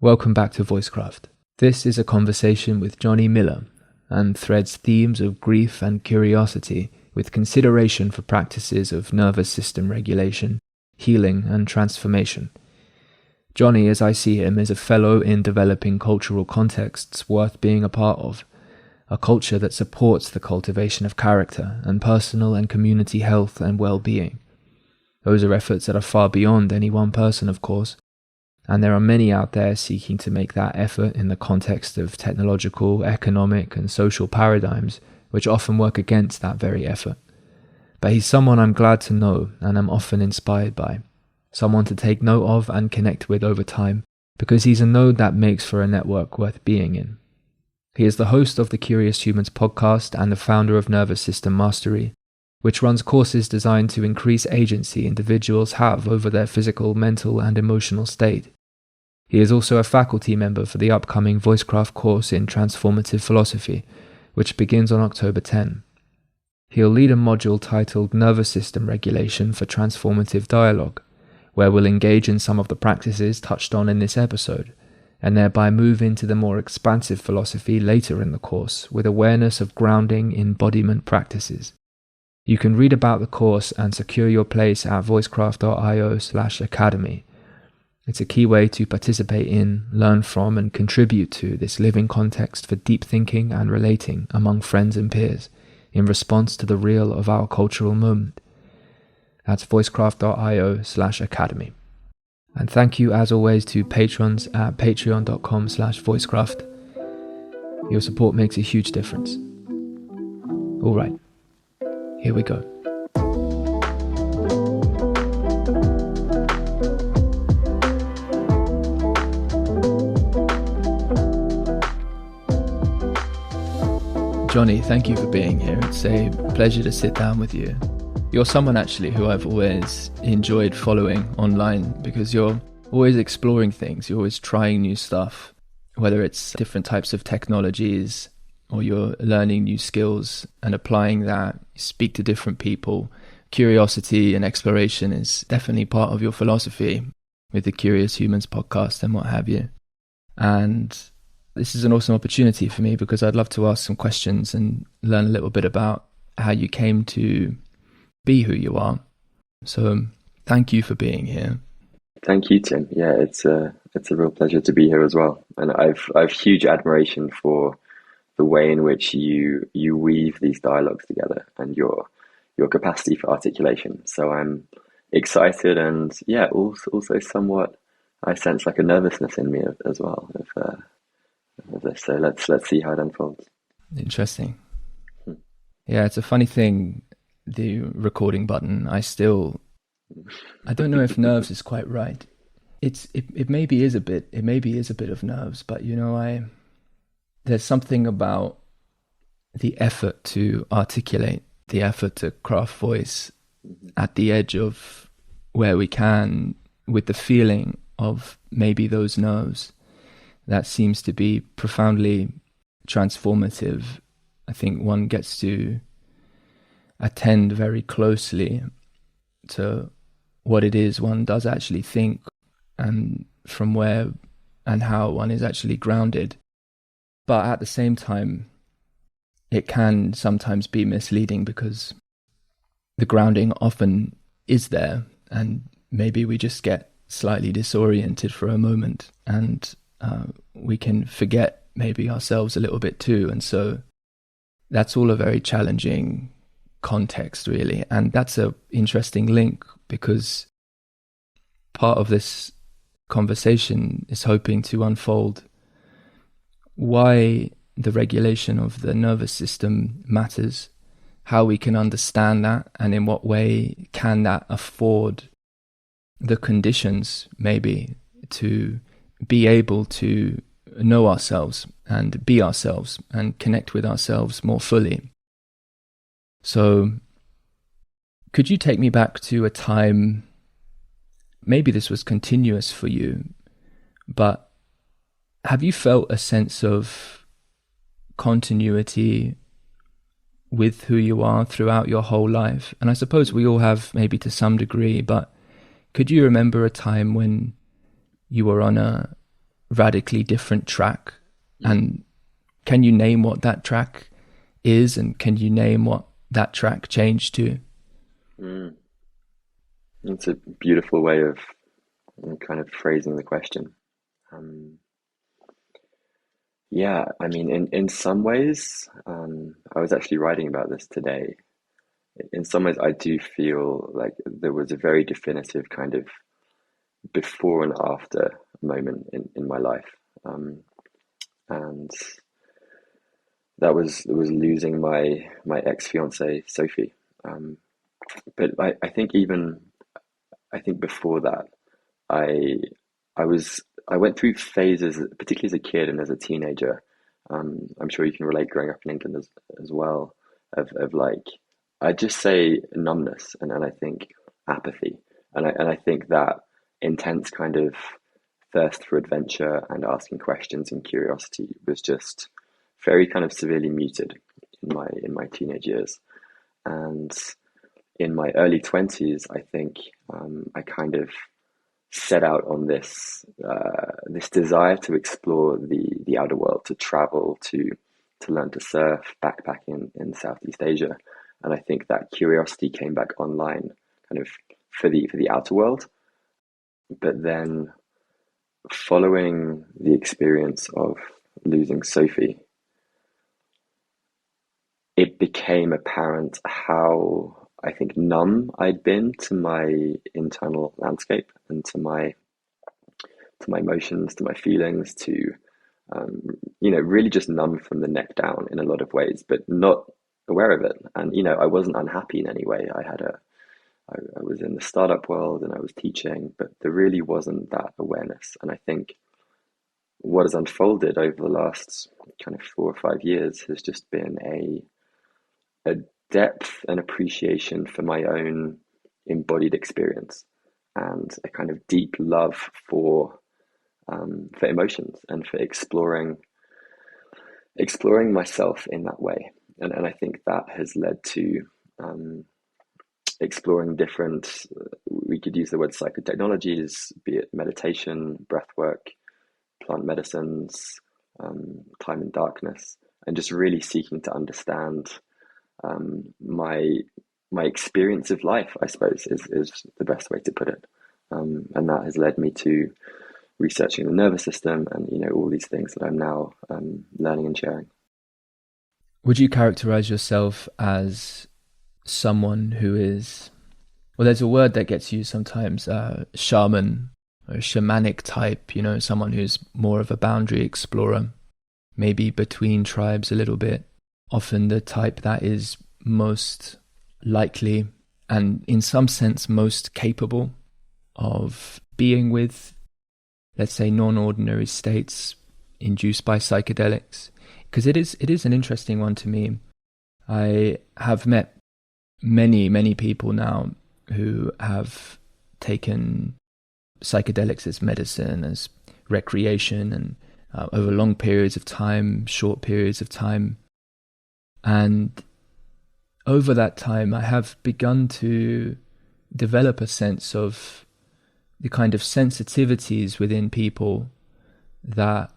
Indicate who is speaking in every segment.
Speaker 1: Welcome back to Voicecraft. This is a conversation with Jonny Miller and threads themes of grief and curiosity with consideration for practices of nervous system regulation, healing and transformation. Jonny, as I see him, is a fellow in developing cultural contexts worth being a part of, a culture that supports the cultivation of character and personal and community health and well-being. Those are efforts that are far beyond any one person, of course, and there are many out there seeking to make that effort in the context of technological, economic, and social paradigms, which often work against that very effort. But he's someone I'm glad to know and am often inspired by, someone to take note of and connect with over time, because he's a node that makes for a network worth being in. He is the host of the Curious Humans podcast and the founder of Nervous System Mastery, which runs courses designed to increase agency individuals have over their physical, mental, and emotional state. He is also a faculty member for the upcoming Voicecraft course in Transformative Philosophy, which begins on October 10. He'll lead a module titled Nervous System Regulation for Transformative Dialogue, where we'll engage in some of the practices touched on in this episode, and thereby move into the more expansive philosophy later in the course with awareness of grounding embodiment practices. You can read about the course and secure your place at voicecraft.io/academy. It's a key way to participate in, learn from, and contribute to this living context for deep thinking and relating among friends and peers in response to the real of our cultural moment. That's voicecraft.io/academy. And thank you as always to patrons at patreon.com/voicecraft. Your support makes a huge difference. All right, here we go. Jonny, thank you for being here. It's a pleasure to sit down with you. You're someone actually who I've always enjoyed following online because you're always exploring things, you're always trying new stuff, whether it's different types of technologies or you're learning new skills and applying that, you speak to different people. Curiosity and exploration is definitely part of your philosophy with the Curious Humans podcast and what have you. And this is an awesome opportunity for me because I'd love to ask some questions and learn a little bit about how you came to be who you are. So thank you for being here.
Speaker 2: Thank you, Tim. Yeah, it's a real pleasure to be here as well. And I've huge admiration for the way in which you weave these dialogues together and your capacity for articulation. So I'm excited and also somewhat I sense like a nervousness in me as well of this. So let's see how it unfolds.
Speaker 1: Interesting. Yeah, it's a funny thing, the recording button. I don't know if nerves is quite right. It maybe is a bit of nerves, but there's something about the effort to articulate, the effort to craft voice at the edge of where we can, with the feeling of maybe those nerves, that seems to be profoundly transformative. I think one gets to attend very closely to what it is one does actually think and from where and how one is actually grounded. But at the same time, it can sometimes be misleading because the grounding often is there and maybe we just get slightly disoriented for a moment and we can forget maybe ourselves a little bit too. And so that's all a very challenging context, really. And that's an interesting link because part of this conversation is hoping to unfold why the regulation of the nervous system matters, how we can understand that, and in what way can that afford the conditions maybe to be able to know ourselves and be ourselves and connect with ourselves more fully. So could you take me back to a time, maybe this was continuous for you, but have you felt a sense of continuity with who you are throughout your whole life? And I suppose we all have maybe to some degree, but could you remember a time when you were on a radically different track. And can you name what that track is, and can you name what that track changed to?
Speaker 2: It's a beautiful way of kind of phrasing the question. Yeah, I mean, in some ways, I was actually writing about this today. In some ways, I do feel like there was a very definitive kind of before and after moment in my life. And it was losing my ex-fiancée, Sophie. But I think before that, I I went through phases, particularly as a kid and as a teenager. I'm sure you can relate growing up in England as well, of like, I just say numbness and I think apathy. And I think that intense kind of thirst for adventure and asking questions and curiosity was just very kind of severely muted in my teenage years. And in my early 20s, I think I kind of set out on this desire to explore the outer world, to travel, to learn to surf, backpack in Southeast Asia, and I think that curiosity came back online, kind of for the outer world. But then, following the experience of losing Sophie, it became apparent how, I think, numb I'd been to my internal landscape and to my emotions, to my feelings, to really just numb from the neck down in a lot of ways, but not aware of it. And I wasn't unhappy in any way. I was in the startup world and I was teaching, but there really wasn't that awareness. And I think what has unfolded over the last kind of 4 or 5 years has just been a depth and appreciation for my own embodied experience and a kind of deep love for emotions and for exploring myself in that way. And I think that has led to exploring different, we could use the word psychotechnologies, be it meditation, breathwork, plant medicines, time in darkness, and just really seeking to understand my experience of life, I suppose, is the best way to put it. And that has led me to researching the nervous system and all these things that I'm now learning and sharing.
Speaker 1: Would you characterize yourself as someone who is, well, there's a word that gets used sometimes, shaman or shamanic type, someone who's more of a boundary explorer, maybe between tribes a little bit, often the type that is most likely and in some sense most capable of being with, let's say, non-ordinary states induced by psychedelics? Because it is an interesting one to me. I have met many people now who have taken psychedelics as medicine, as recreation, and over long periods of time, short periods of time. And over that time, I have begun to develop a sense of the kind of sensitivities within people that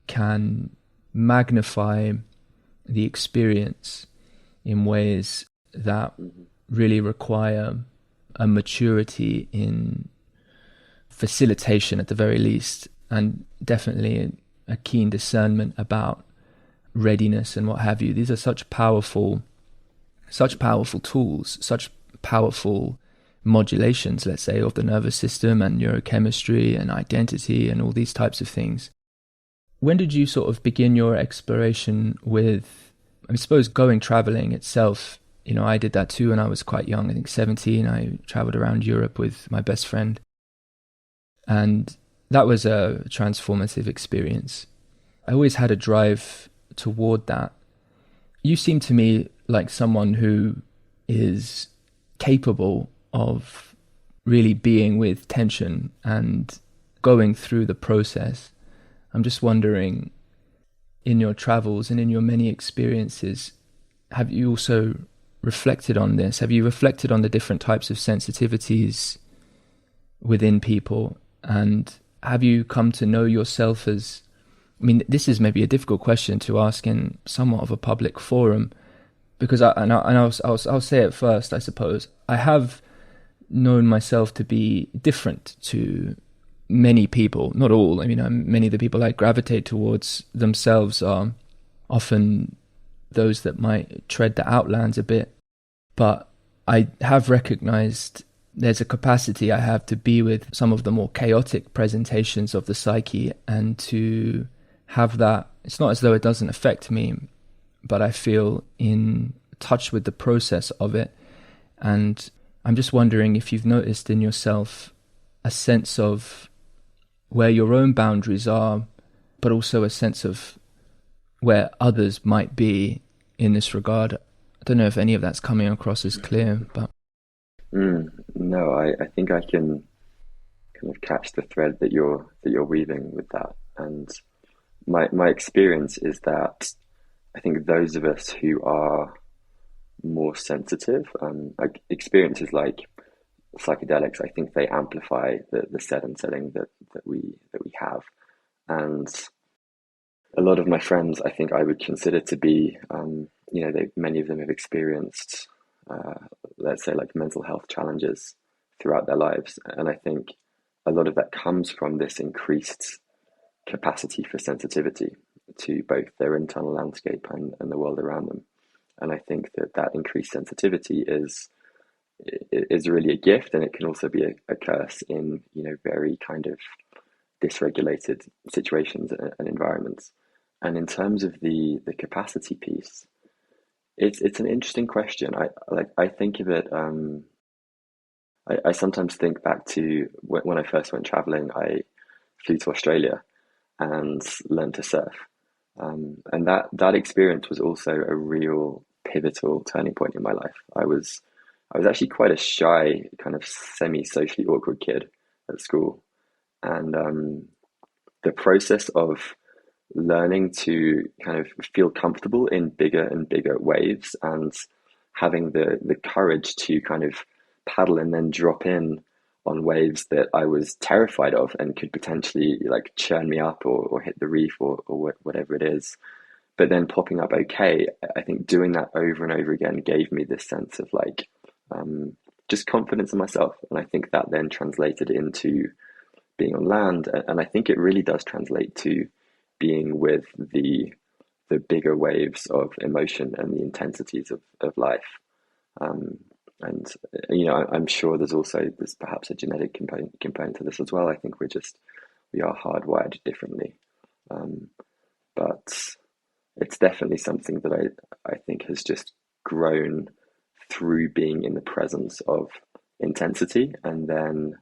Speaker 1: can magnify the experience in ways that really require a maturity in facilitation at the very least, and definitely a keen discernment about readiness and what have you. These are such powerful tools, such powerful modulations, let's say, of the nervous system and neurochemistry and identity and all these types of things. When did you sort of begin your exploration with, I suppose, going traveling itself? I did that too when I was quite young. I think 17, I traveled around Europe with my best friend. And that was a transformative experience. I always had a drive toward that. You seem to me like someone who is capable of really being with tension and going through the process. I'm just wondering, in your travels and in your many experiences, have you also reflected on this? Have you reflected on the different types of sensitivities within people and have you come to know yourself as, I mean, this is maybe a difficult question to ask in somewhat of a public forum, because I'll say it first, I suppose. I have known myself to be different to many people, not all. I mean, many of the people I gravitate towards themselves are often those that might tread the outlands a bit. But I have recognized there's a capacity I have to be with some of the more chaotic presentations of the psyche, and to have that, it's not as though it doesn't affect me, but I feel in touch with the process of it. And I'm just wondering if you've noticed in yourself a sense of where your own boundaries are, but also a sense of where others might be in this regard. I don't know if any of that's coming across as clear, but...
Speaker 2: No, I think I can kind of catch the thread that you're weaving with that. And my experience is that I think those of us who are more sensitive, like experiences like psychedelics, I think they amplify the setting that we have. And a lot of my friends, I think I would consider to be, many of them have experienced, let's say, like mental health challenges throughout their lives. And I think a lot of that comes from this increased capacity for sensitivity to both their internal landscape and the world around them. And I think that increased sensitivity is really a gift, and it can also be a curse in very kind of dysregulated situations and environments. And in terms of the capacity piece, it's an interesting question. I think of it. I sometimes think back to when I first went traveling. I flew to Australia and learned to surf, and that experience was also a real pivotal turning point in my life. I was actually quite a shy, kind of semi-socially awkward kid at school, and the process of learning to kind of feel comfortable in bigger and bigger waves, and having the courage to kind of paddle and then drop in on waves that I was terrified of and could potentially like churn me up or hit the reef or whatever it is, but then popping up okay. I think doing that over and over again gave me this sense of like just confidence in myself, and I think that then translated into being on land, and I think it really does translate to being with the bigger waves of emotion and the intensities of life. And I'm sure there's perhaps a genetic component to this as well. I think we are hardwired differently, but it's definitely something that I think has just grown through being in the presence of intensity, and then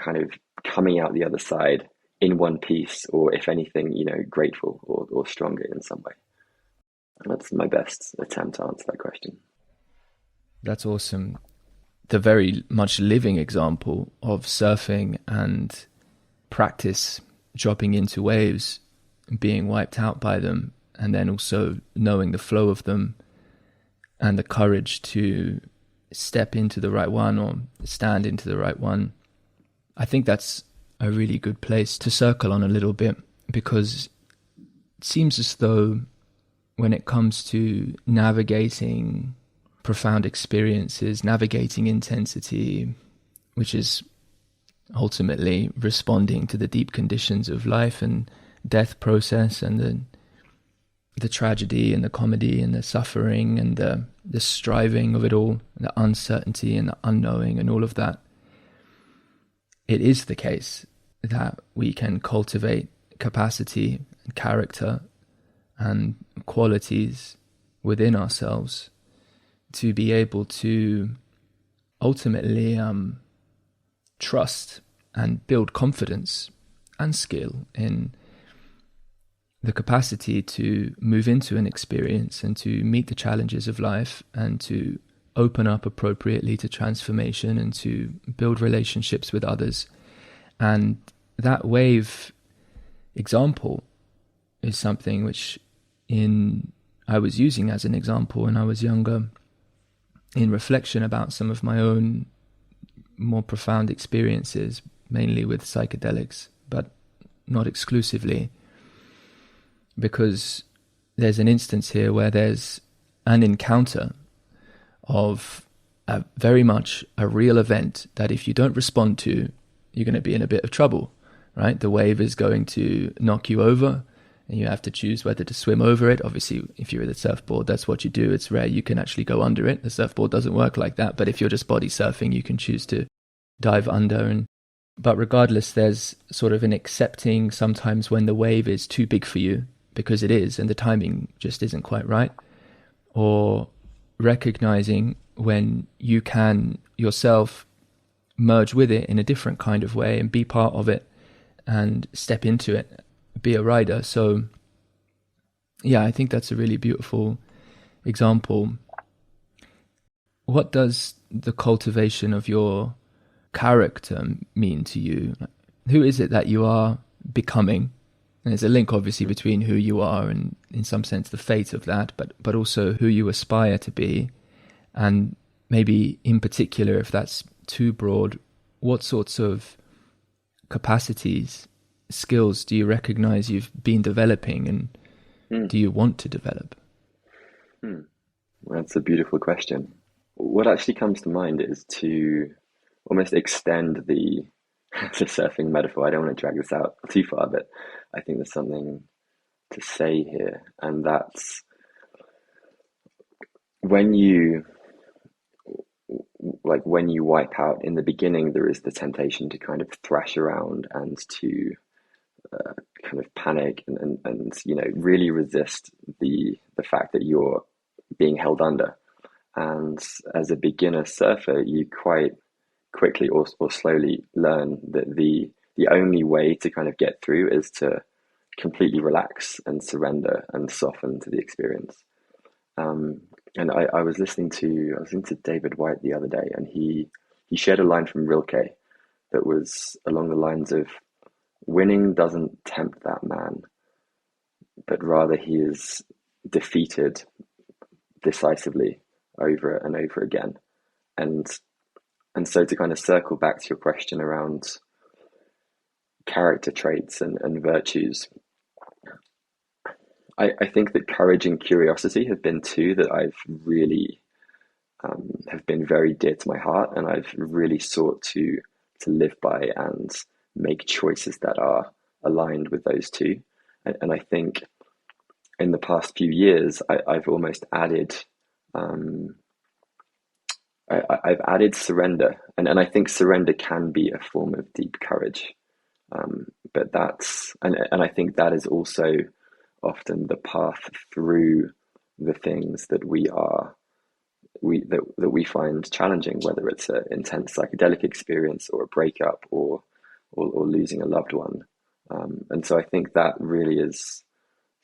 Speaker 2: kind of coming out the other side in one piece, or if anything, grateful or stronger in some way. And that's my best attempt to answer that question.
Speaker 1: That's awesome. The very much living example of surfing and practice dropping into waves, being wiped out by them, and then also knowing the flow of them and the courage to step into the right one or stand into the right one. I think that's a really good place to circle on a little bit, because it seems as though when it comes to navigating profound experiences, navigating intensity, which is ultimately responding to the deep conditions of life and death process, and the tragedy and the comedy and the suffering and the striving of it all, the uncertainty and the unknowing and all of that, it is the case that we can cultivate capacity and character and qualities within ourselves to be able to ultimately trust and build confidence and skill in the capacity to move into an experience and to meet the challenges of life and to open up appropriately to transformation and to build relationships with others. And that wave example is something which I was using as an example when I was younger, in reflection about some of my own more profound experiences, mainly with psychedelics, but not exclusively, because there's an instance here where there's an encounter of very much a real event that if you don't respond to, you're going to be in a bit of trouble, right? The wave is going to knock you over, and you have to choose whether to swim over it. Obviously, if you're with a surfboard, that's what you do. It's rare you can actually go under it. The surfboard doesn't work like that. But if you're just body surfing, you can choose to dive under. But regardless, there's sort of an accepting sometimes when the wave is too big for you, because it is, and the timing just isn't quite right. Or recognizing when you can yourself merge with it in a different kind of way and be part of it and step into it, be a rider. So yeah, I think that's a really beautiful example. What does the cultivation of your character mean to you? Who is it that you are becoming? And there's a link obviously between who you are and in some sense the fate of that, but also who you aspire to be. And maybe in particular, if that's too broad, what sorts of capacities, skills do you recognize you've been developing, and do you want to develop?
Speaker 2: Well, that's a beautiful question. What actually comes to mind is to almost extend the surfing metaphor. I don't want to drag this out too far, but I think there's something to say here, and that's when you wipe out in the beginning, there is the temptation to kind of thrash around and to kind of panic and really resist the fact that you're being held under. And as a beginner surfer, you quite quickly or slowly learn that the only way to kind of get through is to completely relax and surrender and soften to the experience. And I was listening to David White the other day, and he shared a line from Rilke that was along the lines of, winning doesn't tempt that man, but rather he is defeated decisively over and over again. And so to kind of circle back to your question around character traits and virtues, I think that courage and curiosity have been two that I've really have been very dear to my heart, and I've really sought to live by and make choices that are aligned with those two. And I think in the past few years, I've almost added I've added surrender, and I think surrender can be a form of deep courage. But that's and I think that is also often the path through the things that we find challenging, whether it's an intense psychedelic experience or a breakup or losing a loved one. And so I think that really is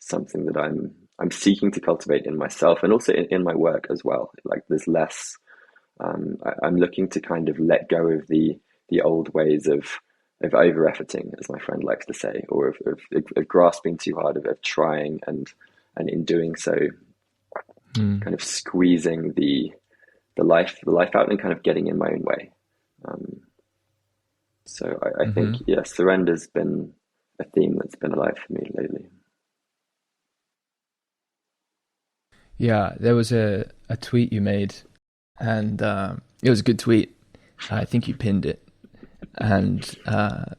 Speaker 2: something that I'm seeking to cultivate in myself and also in my work as well. Like there's less. I'm looking to kind of let go of the old ways of over efforting, as my friend likes to say, or of grasping too hard, of trying and in doing so, kind of squeezing the life out and kind of getting in my own way. So I think, yeah, surrender's been a theme that's been alive for me lately.
Speaker 1: Yeah, there was a tweet you made, and it was a good tweet. I think you pinned it. And I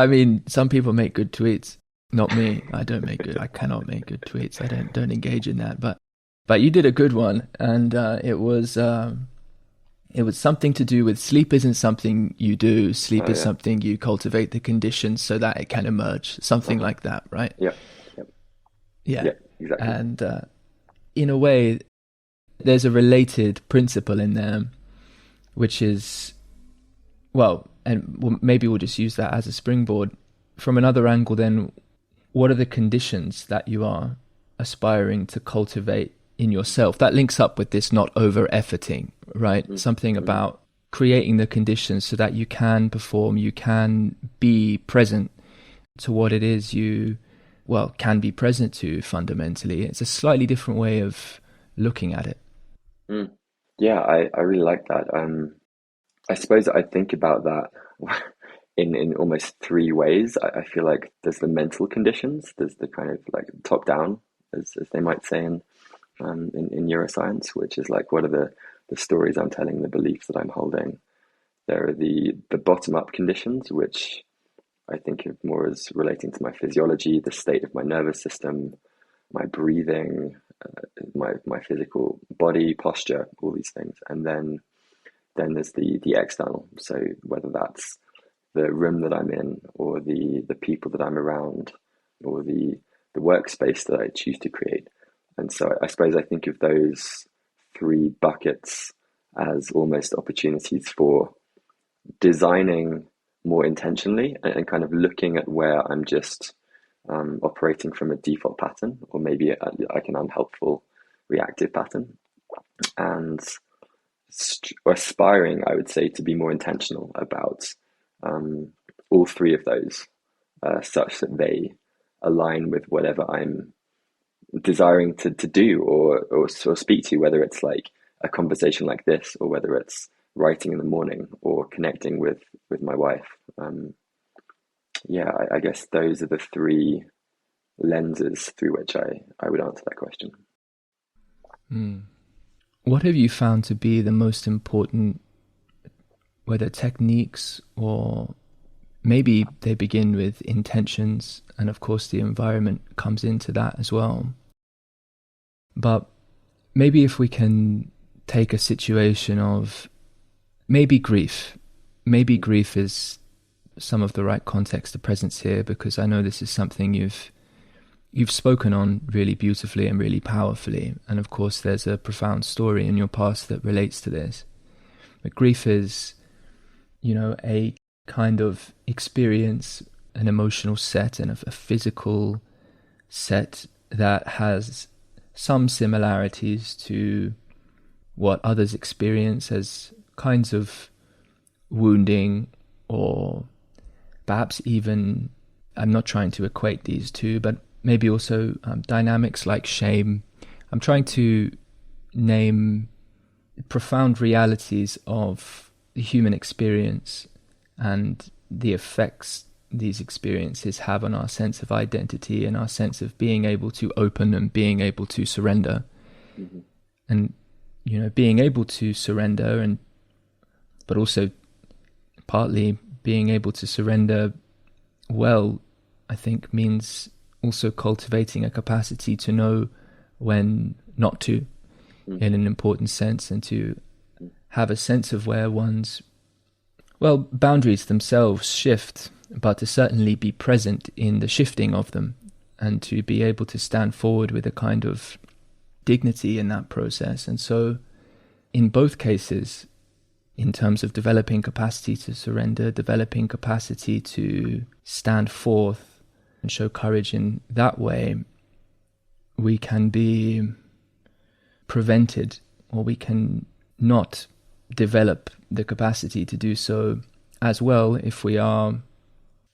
Speaker 1: mean, some people make good tweets. Not me. I cannot make good tweets. I don't engage in that. But you did a good one, and it was something to do with sleep isn't something you do. Sleep is something you cultivate the conditions so that it can emerge. Something like that, right?
Speaker 2: Yeah, exactly.
Speaker 1: And in a way, there's a related principle in there, which is, maybe we'll just use that as a springboard. From another angle, then, what are the conditions that you are aspiring to cultivate in yourself? That links up with this not over-efforting, right? Something about creating the conditions so that you can perform, you can be present to what it is you, can be present to fundamentally. It's a slightly different way of looking at it.
Speaker 2: Yeah, I really like that. I suppose I think about that in almost three ways. I feel like there's the mental conditions, there's the kind of like top down, as they might say in neuroscience, which is like what are the stories I'm telling, the beliefs that I'm holding. There are the bottom up conditions, which I think of more as relating to my physiology, the state of my nervous system, my breathing, my physical body posture, all these things. And then there's the external. So whether that's the room that I'm in, or the people that I'm around, or the workspace that I choose to create. And so I suppose I think of those three buckets as almost opportunities for designing more intentionally, and kind of looking at where I'm just operating from a default pattern, or maybe like an unhelpful reactive pattern, and aspiring, I would say, to be more intentional about all three of those, such that they align with whatever I'm desiring to do, or speak to, whether it's like a conversation like this, or whether it's writing in the morning, or connecting with my wife. Yeah, I guess those are the three lenses through which I would answer that question.
Speaker 1: What have you found to be the most important, whether techniques or maybe they begin with intentions, and of course the environment comes into that as well. But maybe if we can take a situation of maybe grief is some of the right context to presence here, because I know this is something you've spoken on really beautifully and really powerfully. And of course there's a profound story in your past that relates to this. But grief is, a kind of experience, an emotional set, and a physical set that has some similarities to what others experience as kinds of wounding, or perhaps even, I'm not trying to equate these two, but maybe also dynamics like shame. I'm trying to name profound realities of the human experience and the effects these experiences have on our sense of identity and our sense of being able to open and being able to surrender.
Speaker 2: Mm-hmm.
Speaker 1: And, being able to surrender, but also partly being able to surrender well, I think means also cultivating a capacity to know when not to, in an important sense, and to have a sense of where one's, boundaries themselves shift, but to certainly be present in the shifting of them, and to be able to stand forward with a kind of dignity in that process. And so in both cases, in terms of developing capacity to surrender, developing capacity to stand forth and show courage in that way, we can be prevented, or we can not develop the capacity to do so as well if we are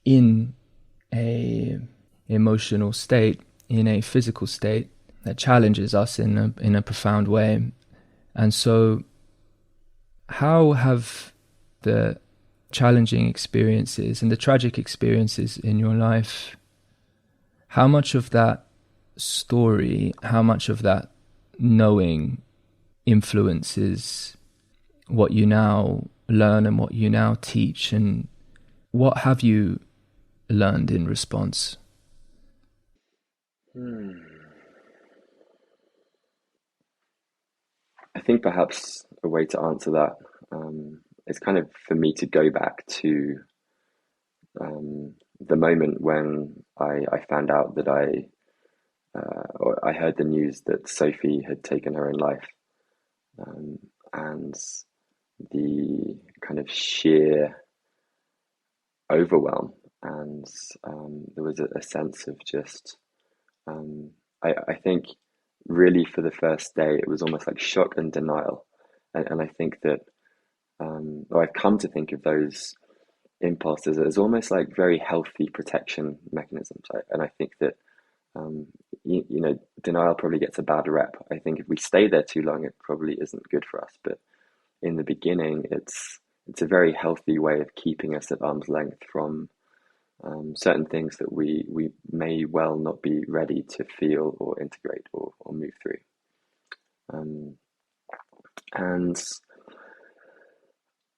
Speaker 1: in a emotional state, in a physical state that challenges us in a profound way. And so how have the challenging experiences and the tragic experiences in your life, how much of that story, how much of that knowing influences what you now learn and what you now teach, and what have you learned in response?
Speaker 2: I think perhaps a way to answer that is kind of for me to go back to the moment when I found out that or I heard the news that Sophie had taken her own life, and the kind of sheer overwhelm, and there was a sense of just I think really for the first day it was almost like shock and denial, and I think that or I've come to think of those impulses as almost like very healthy protection mechanisms. And I think that denial probably gets a bad rep. I think if we stay there too long, it probably isn't good for us. But in the beginning, it's a very healthy way of keeping us at arm's length from certain things that we may well not be ready to feel or integrate or move through. And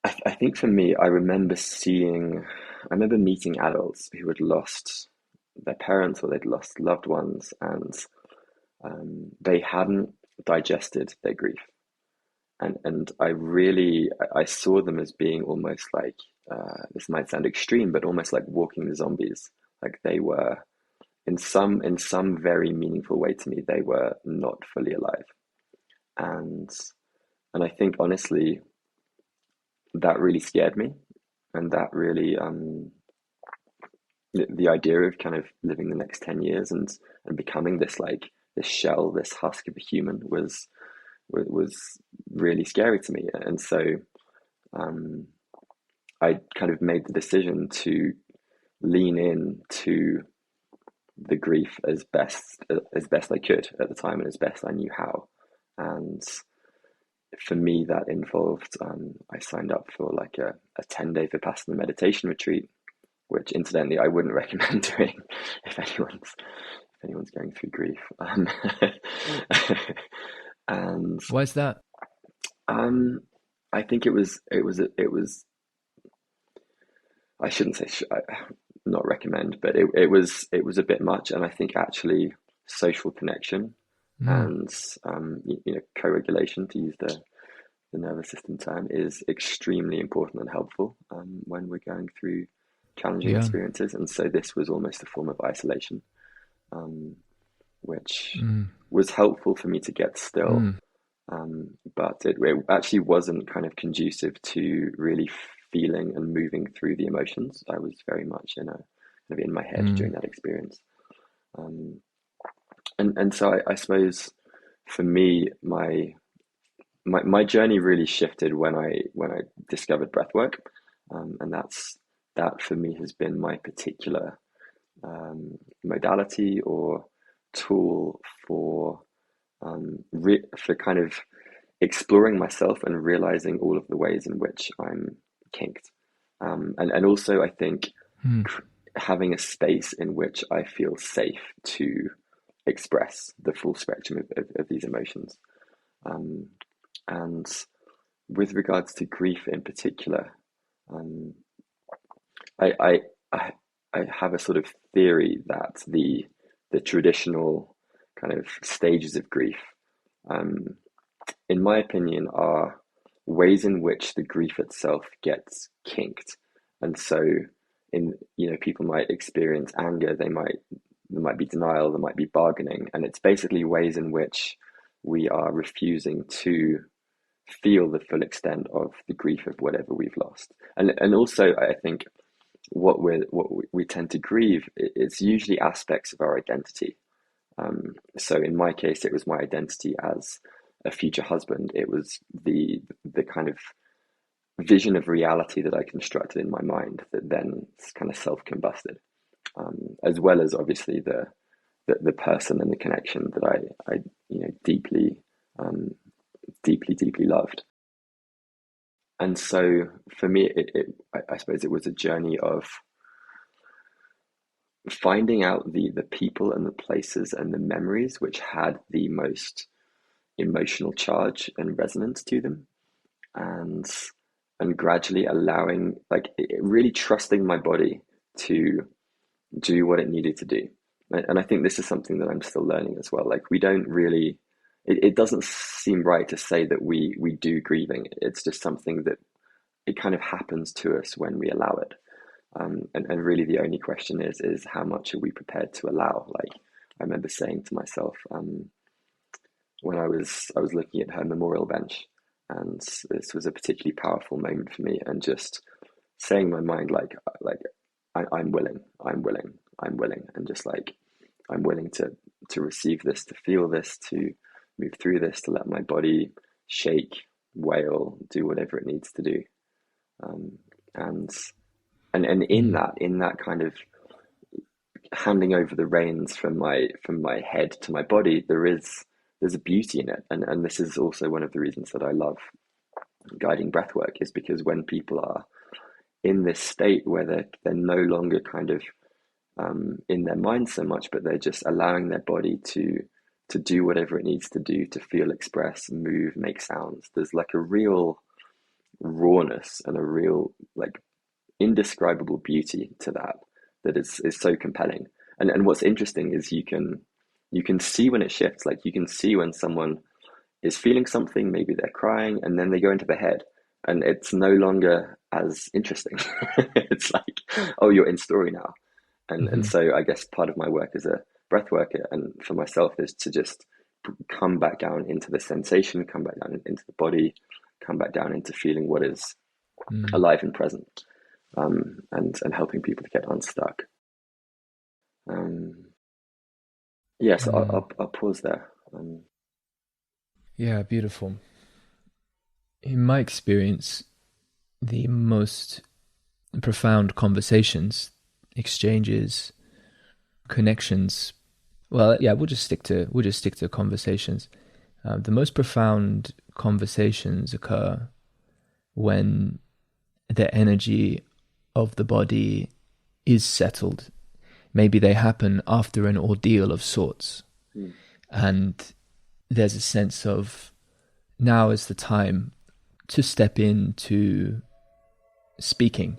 Speaker 2: I think for me, I remember meeting adults who had lost their parents or they'd lost loved ones, and they hadn't digested their grief. And I saw them as being almost like, this might sound extreme, but almost like walking zombies. Like they were, in some very meaningful way to me, they were not fully alive. And I think honestly, that really scared me, and that really the idea of kind of living the next 10 years and becoming this shell, this husk of a human was really scary to me. And so I kind of made the decision to lean in to the grief as best I could at the time and as best I knew how. And for me, that involved I signed up for like a 10-day Vipassana meditation retreat, which incidentally I wouldn't recommend doing if anyone's going through grief. And
Speaker 1: Why is that?
Speaker 2: I think it was I shouldn't say not recommend, but it was a bit much. And I think actually social connection and co-regulation, to use the nervous system term, is extremely important and helpful when we're going through challenging experiences. And so this was almost a form of isolation, which was helpful for me to get still. But it actually wasn't kind of conducive to really feeling and moving through the emotions. I was very much kind of in my head during that experience. And so I suppose for me, my journey really shifted when I discovered breathwork, and that for me has been my particular modality or tool for kind of exploring myself and realizing all of the ways in which I'm kinked, and also I think having a space in which I feel safe to express the full spectrum of these emotions. And with regards to grief in particular, I have a sort of theory that the traditional kind of stages of grief, in my opinion, are ways in which the grief itself gets kinked. And so people might experience anger, there might be denial, there might be bargaining, and it's basically ways in which we are refusing to feel the full extent of the grief of whatever we've lost. And also I think what we tend to grieve, it's usually aspects of our identity. So in my case, it was my identity as a future husband. It was the kind of vision of reality that I constructed in my mind that then kind of self-combusted, as well as obviously the person and the connection that I deeply loved. And so for me, I suppose it was a journey of finding out the people and the places and the memories which had the most emotional charge and resonance to them, and gradually allowing, like, really trusting my body to do what it needed to do. And I think this is something that I'm still learning as well. Like, we don't really, it doesn't seem right to say that we do grieving. It's just something that it kind of happens to us when we allow it. And really the only question is how much are we prepared to allow? Like, I remember saying to myself, when I was looking at her memorial bench, and this was a particularly powerful moment for me, and just saying in my mind, I'm willing, and just like, I'm willing to receive this, to feel this, to move through this, to let my body shake, wail, do whatever it needs to do. And in that kind of handing over the reins from my head to my body, there's a beauty in it. And this is also one of the reasons that I love guiding breath work is because when people are in this state where they're no longer kind of in their mind so much, but they're just allowing their body to do whatever it needs to do to feel, express, move, make sounds. There's like a real rawness and a real like indescribable beauty to that is so compelling. And what's interesting is you can see when it shifts. Like you can see when someone is feeling something, maybe they're crying, and then they go into the head, and it's no longer as interesting. It's like, oh, you're in story now. And so I guess part of my work as a breath worker and for myself is to just come back down into the sensation, come back down into the body, come back down into feeling what is alive and present, and helping people to get unstuck. Yes, I'll pause there.
Speaker 1: Yeah, beautiful. In my experience, the most profound conversations, exchanges, connections. Well, yeah, we'll just stick to conversations. The most profound conversations occur when the energy of the body is settled. Maybe they happen after an ordeal of sorts, and there's a sense of now is the time to step into speaking.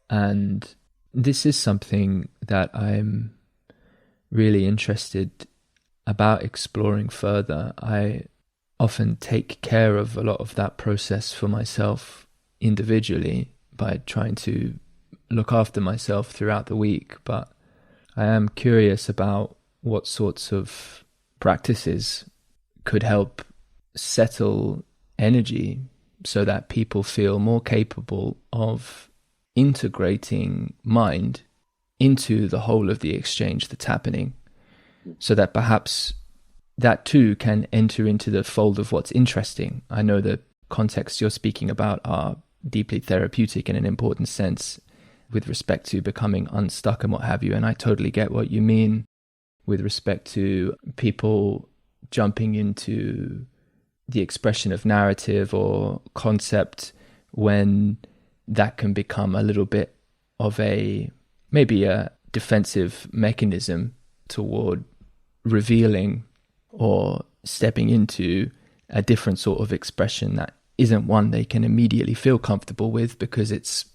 Speaker 1: And this is something that I'm really interested about exploring further. I often take care of a lot of that process for myself individually by trying to look after myself throughout the week, but I am curious about what sorts of practices could help settle energy so that people feel more capable of integrating mind into the whole of the exchange that's happening, so that perhaps that too can enter into the fold of what's interesting. I know the contexts you're speaking about are deeply therapeutic in an important sense with respect to becoming unstuck and what have you, and I totally get what you mean with respect to people jumping into the expression of narrative or concept when that can become a little bit of maybe a defensive mechanism toward revealing or stepping into a different sort of expression that isn't one they can immediately feel comfortable with because it's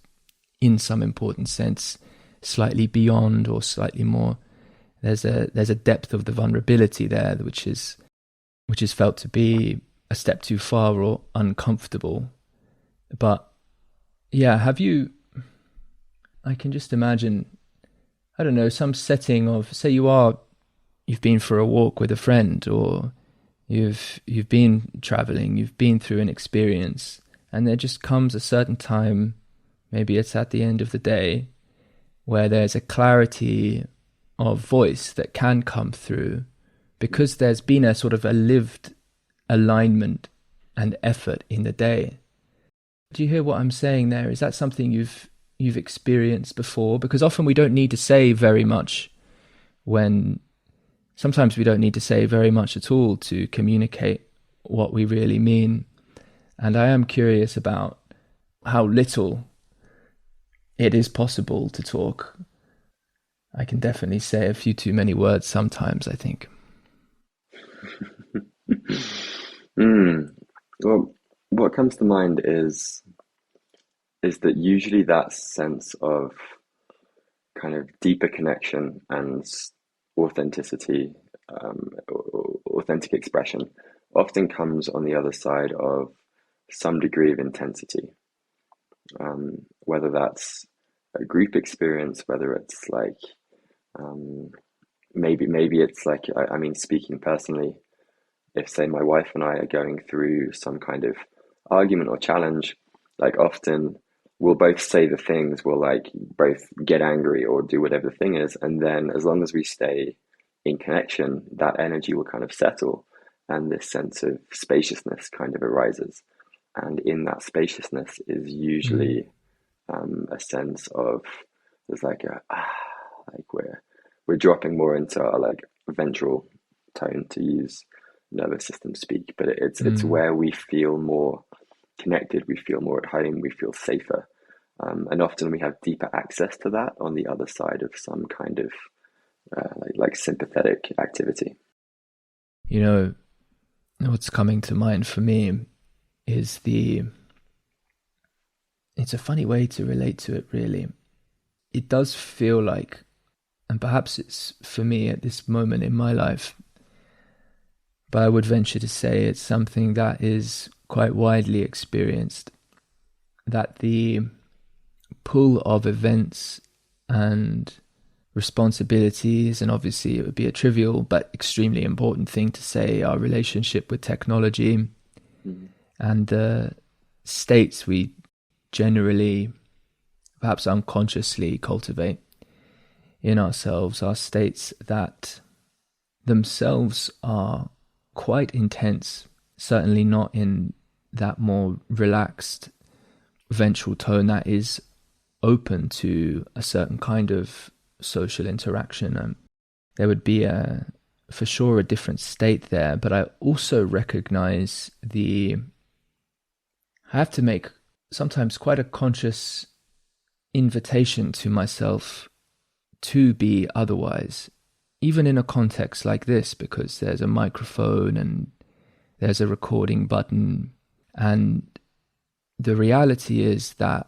Speaker 1: in some important sense slightly beyond or slightly more. There's a depth of the vulnerability there which is felt to be a step too far or uncomfortable. But yeah, I can just imagine, I don't know, some setting of, say you've been for a walk with a friend, or you've been traveling, you've been through an experience, and there just comes a certain time, maybe it's at the end of the day, where there's a clarity of voice that can come through because there's been a sort of a lived alignment and effort in the day. Do you hear what I'm saying there? Is that something you've experienced before? Because often we don't need to say very much sometimes we don't need to say very much at all to communicate what we really mean. And I am curious about how little it is possible to talk. I can definitely say a few too many words sometimes, I think.
Speaker 2: Well, what comes to mind is that usually that sense of kind of deeper connection and authenticity, authentic expression, often comes on the other side of some degree of intensity. Whether that's a group experience, whether it's like maybe it's like I mean, speaking personally, if say my wife and I are going through some kind of argument or challenge, like often we'll both say the things, we'll like both get angry or do whatever the thing is, and then as long as we stay in connection, that energy will kind of settle and this sense of spaciousness kind of arises. And in that spaciousness is usually a sense of there's like like we're dropping more into our like ventral tone, to use nervous system speak, but it's where we feel more connected, we feel more at home, we feel safer. And often we have deeper access to that on the other side of some kind of like sympathetic activity.
Speaker 1: You know, what's coming to mind for me is it's a funny way to relate to it, really. It does feel like, and perhaps it's for me at this moment in my life, but I would venture to say it's something that is quite widely experienced, that the pull of events and responsibilities, and obviously it would be a trivial but extremely important thing to say, our relationship with technology and the states we generally, perhaps unconsciously, cultivate in ourselves, are states that themselves are quite intense, certainly not in that more relaxed ventral tone that is open to a certain kind of social interaction. There would be for sure a different state there, but I also recognize I have to make sometimes quite a conscious invitation to myself to be otherwise, even in a context like this, because there's a microphone and there's a recording button. And the reality is that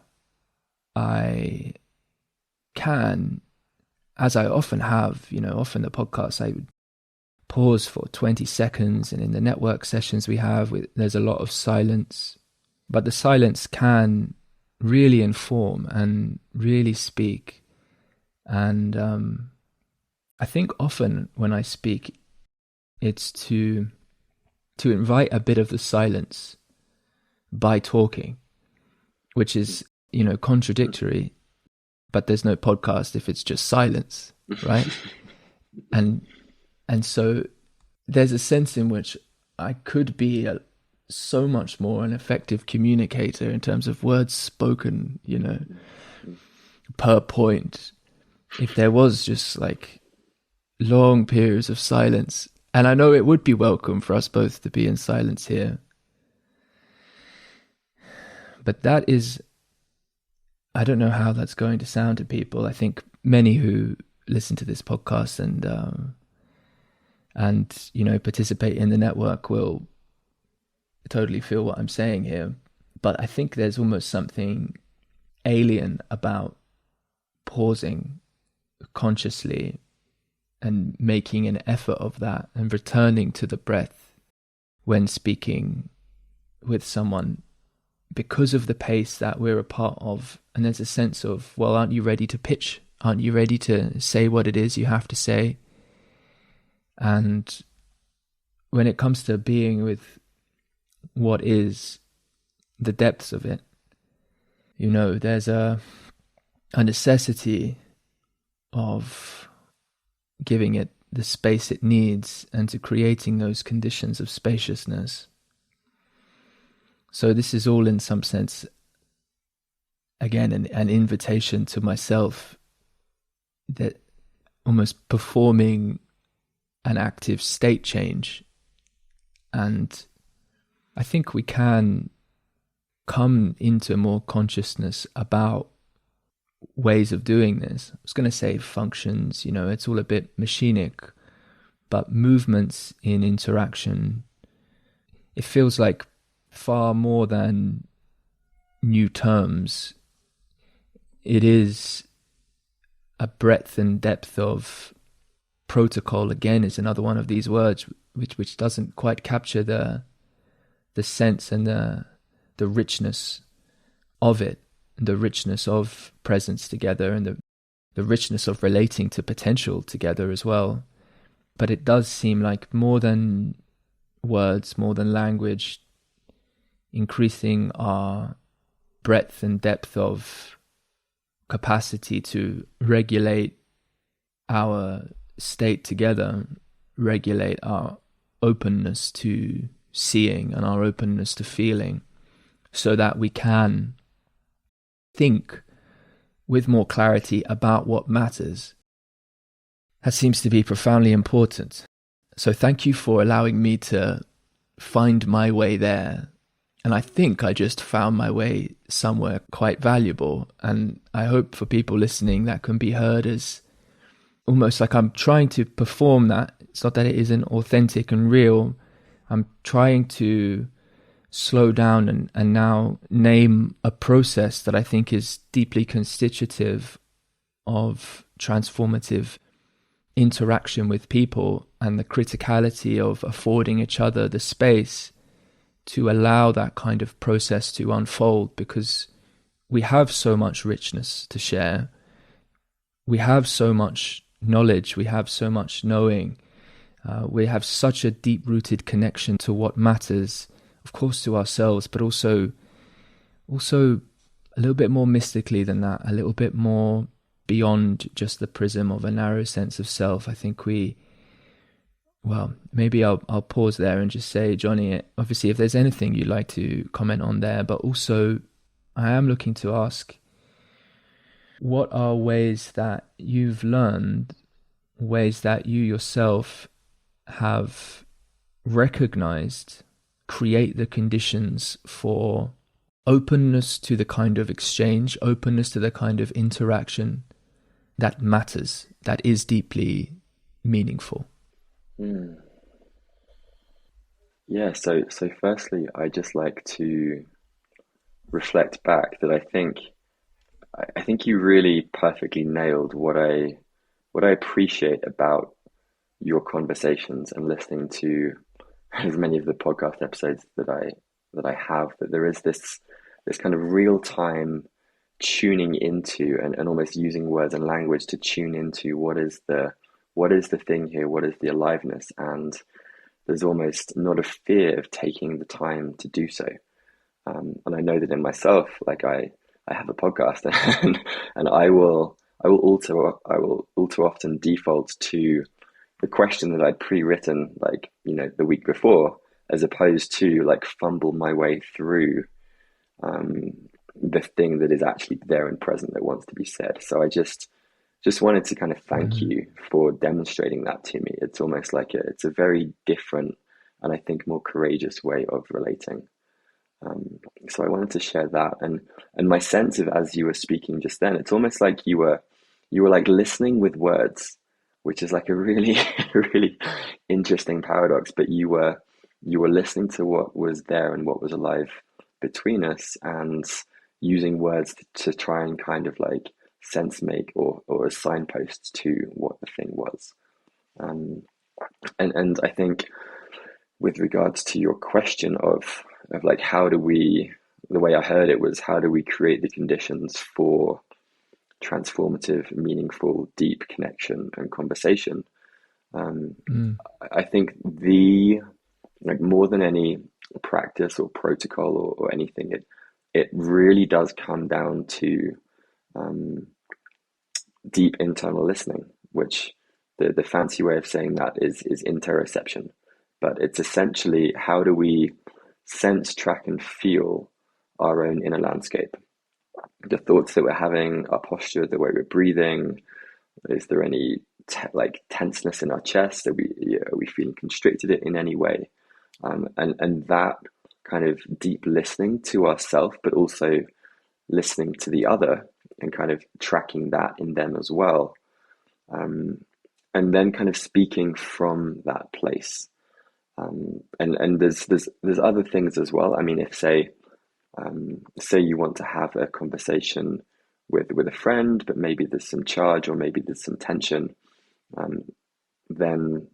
Speaker 1: I can, as I often have, often the podcasts, I would pause for 20 seconds, and in the network sessions we have, there's a lot of silence. But the silence can really inform and really speak. And I think often when I speak, it's to invite a bit of the silence by talking, which is, contradictory. But there's no podcast if it's just silence, right? and so there's a sense in which I could be so much more an effective communicator in terms of words spoken, per point, if there was just like long periods of silence. And I know it would be welcome for us both to be in silence here. But that is, I don't know how that's going to sound to people. I think many who listen to this podcast and participate in the network will totally feel what I'm saying here. But I think there's almost something alien about pausing consciously and making an effort of that and returning to the breath when speaking with someone, because of the pace that we're a part of. And there's a sense of, well, aren't you ready to pitch? Aren't you ready to say what it is you have to say? And when it comes to being with what is the depths of it, there's a necessity of giving it the space it needs and to creating those conditions of spaciousness. So this is all, in some sense, again, an invitation to myself, that almost performing an active state change. And I think we can come into more consciousness about ways of doing this. I was going to say functions, it's all a bit machinic, but movements in interaction, it feels like far more than new terms. It is a breadth and depth of protocol. Again, is another one of these words which doesn't quite capture the sense and the richness of it, the richness of presence together, and the richness of relating to potential together as well. But it does seem like more than words, more than language, increasing our breadth and depth of capacity to regulate our state together, regulate our openness to seeing and our openness to feeling, so that we can think with more clarity about what matters. That seems to be profoundly important. So thank you for allowing me to find my way there And I think I just found my way somewhere quite valuable. And I hope for people listening that can be heard as almost like I'm trying to perform that. It's not that it isn't authentic and real. I'm trying to slow down and now name a process that I think is deeply constitutive of transformative interaction with people, and the criticality of affording each other the space to allow that kind of process to unfold, because we have so much richness to share. We have so much knowledge. We have so much knowing. We have such a deep-rooted connection to what matters, of course, to ourselves, but also a little bit more mystically than that, a little bit more beyond just the prism of a narrow sense of self. I think maybe I'll pause there and just say, Jonny, obviously, if there's anything you'd like to comment on there, but also I am looking to ask, what are ways that you've learned, ways that you yourself have recognized create the conditions for openness to the kind of exchange, openness to the kind of interaction that matters, that is deeply meaningful?
Speaker 2: Yeah, so firstly, I just like to reflect back that I think you really perfectly nailed what I appreciate about your conversations and listening to as many of the podcast episodes that I have, that there is this kind of real time tuning into and almost using words and language to tune into what is the thing here, what is the aliveness, and there's almost not a fear of taking the time to do so. And I know that in myself, like I have a podcast, and I will all too often default to the question that I'd pre-written, like, the week before, as opposed to like fumble my way through the thing that is actually there and present that wants to be said. So I just wanted to kind of thank you for demonstrating that to me. It's almost like it's a very different and I think more courageous way of relating. So I wanted to share that, and my sense of, as you were speaking just then, it's almost like you were like listening with words, which is like a really really interesting paradox. But you were listening to what was there and what was alive between us, and using words to try and kind of like sense make or as signposts to what the thing was. And I think with regards to your question of like the way I heard it was, how do we create the conditions for transformative, meaningful, deep connection and conversation? I think like more than any practice or protocol or anything, it really does come down to deep internal listening, which the fancy way of saying that is interoception. But it's essentially, how do we sense, track, and feel our own inner landscape? The thoughts that we're having, our posture, the way we're breathing. Is there any tenseness in our chest? Are we feeling constricted in any way? And that kind of deep listening to ourselves, but also listening to the other and kind of tracking that in them as well. And then kind of speaking from that place. And there's other things as well. I mean, if say you want to have a conversation with a friend, but maybe there's some charge or maybe there's some tension, then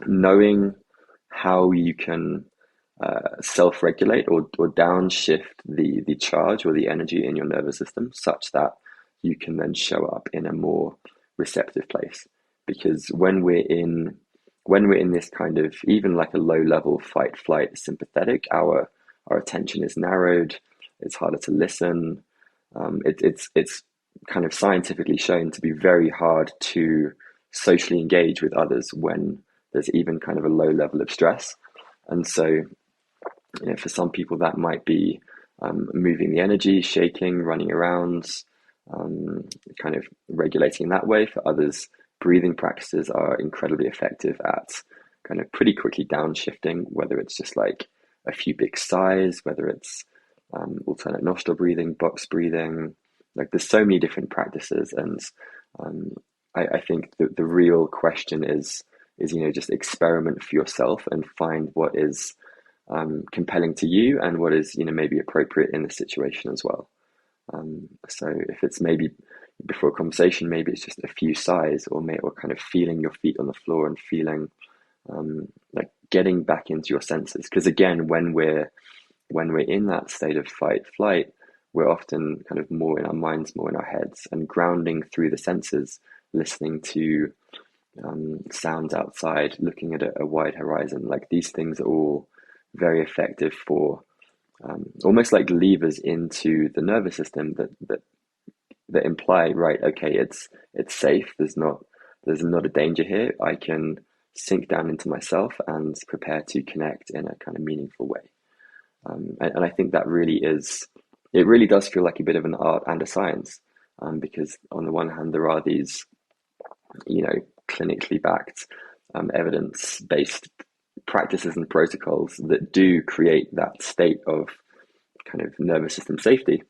Speaker 2: knowing how you can self-regulate or downshift the charge or the energy in your nervous system, such that you can then show up in a more receptive place. Because when we're in this kind of, even like a low level fight flight sympathetic, our attention is narrowed, it's harder to listen. It's kind of scientifically shown to be very hard to socially engage with others when there's even kind of a low level of stress. And so, for some people that might be moving the energy, shaking, running around, kind of regulating in that way. For others, breathing practices are incredibly effective at kind of pretty quickly downshifting, whether it's just like a few big sighs, whether it's alternate nostril breathing, box breathing. Like there's so many different practices, and I think the real question is just experiment for yourself and find what is compelling to you and what is maybe appropriate in the situation as well. So if it's maybe before a conversation, maybe it's just a few sighs, or kind of feeling your feet on the floor and feeling like getting back into your senses. Because again, when we're in that state of fight flight, we're often kind of more in our minds, more in our heads, and grounding through the senses, listening to sounds outside, looking at a wide horizon. Like these things are all very effective for almost like levers into the nervous system that imply, right, okay, it's safe. There's not a danger here. I can sink down into myself and prepare to connect in a kind of meaningful way. And I think that it really does feel like a bit of an art and a science, because on the one hand, there are these, clinically backed, evidence-based practices and protocols that do create that state of kind of nervous system safety.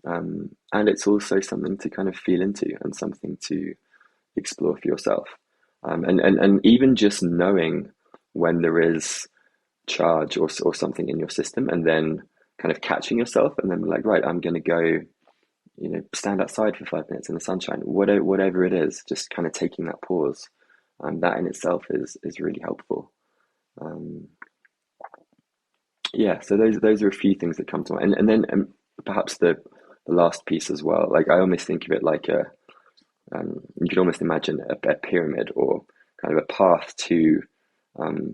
Speaker 2: And it's also something to kind of feel into and something to explore for yourself. And even just knowing when there is charge or something in your system, and then kind of catching yourself and then like, right, I'm going to go, stand outside for 5 minutes in the sunshine, whatever it is, just kind of taking that pause. That in itself is really helpful. Yeah, so those are a few things that come to mind, and then perhaps the last piece as well. Like I almost think of it like you could almost imagine a pyramid, or kind of a path to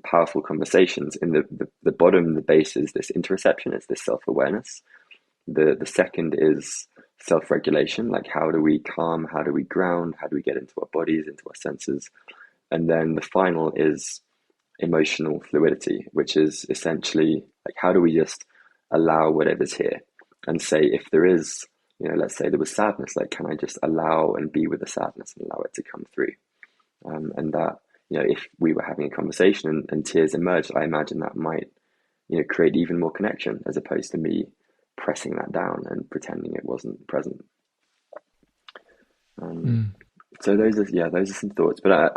Speaker 2: powerful conversations. In the bottom, the base is this interoception, it's this self-awareness. The second is self-regulation, like how do we calm, how do we ground, how do we get into our bodies, into our senses. And then the final is emotional fluidity, which is essentially like how do we just allow whatever's here, and say if there is, let's say there was sadness, like can I just allow and be with the sadness and allow it to come through. And that, if we were having a conversation and tears emerged, I imagine that might, create even more connection, as opposed to me pressing that down and pretending it wasn't present. So those are some thoughts. But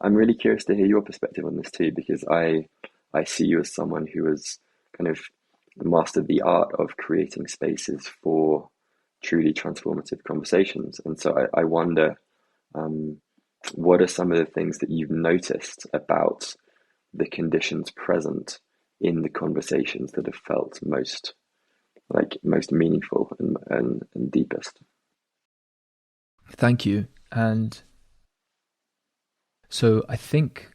Speaker 2: I'm really curious to hear your perspective on this too, because I see you as someone who has kind of mastered the art of creating spaces for truly transformative conversations. And so I wonder, what are some of the things that you've noticed about the conditions present in the conversations that have felt most meaningful and deepest?
Speaker 1: Thank you. And so I think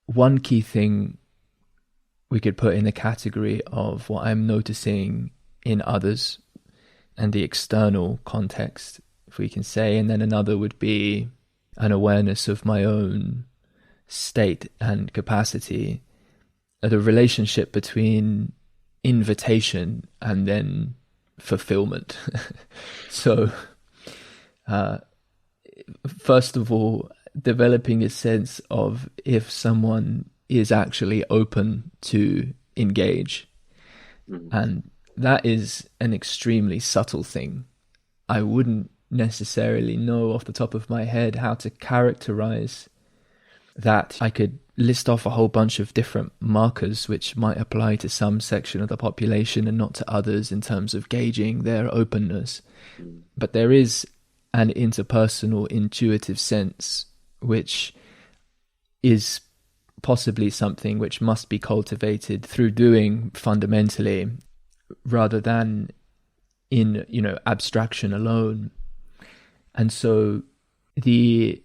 Speaker 1: one key thing we could put in the category of what I'm noticing in others and the external context, if we can say, and then another would be an awareness of my own state and capacity, the relationship between invitation and then fulfillment. So, first of all, developing a sense of if someone is actually open to engage. And that is an extremely subtle thing. I wouldn't necessarily know off the top of my head how to characterize that. I could list off a whole bunch of different markers which might apply to some section of the population and not to others in terms of gauging their openness. But there is an interpersonal intuitive sense which is possibly something which must be cultivated through doing fundamentally, rather than in abstraction alone. And so the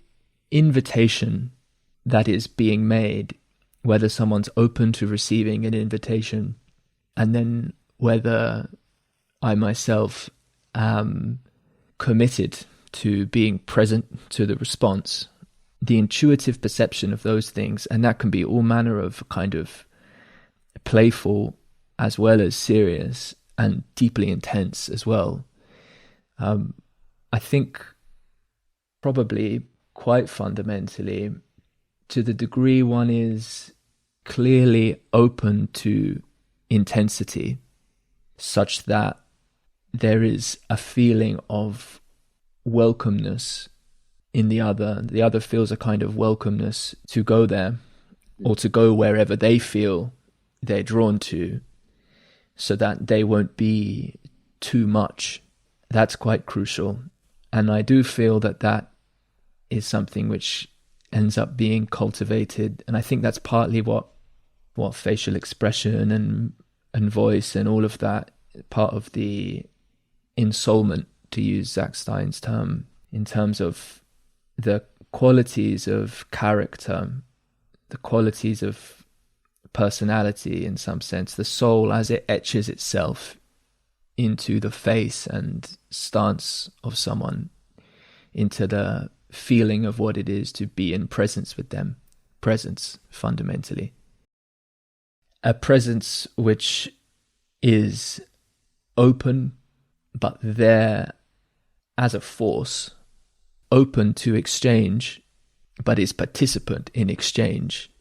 Speaker 1: invitation that is being made, whether someone's open to receiving an invitation, and then whether I myself am committed to being present to the response, the intuitive perception of those things, and that can be all manner of kind of playful as well as serious and deeply intense as well. I think probably quite fundamentally, to the degree one is clearly open to intensity such that there is a feeling of welcomeness in the other feels a kind of welcomeness to go there or to go wherever they feel they're drawn to, so that they won't be too much. That's quite crucial. And I do feel that that is something which ends up being cultivated. And I think that's partly what facial expression and voice and all of that, part of the ensoulment, to use Zach Stein's term, in terms of the qualities of character, the qualities of personality in some sense, the soul as it etches itself into the face and stance of someone, into the feeling of what it is to be in presence with them. Presence, fundamentally. A presence which is open, but there as a force, open to exchange, but is participant in exchange.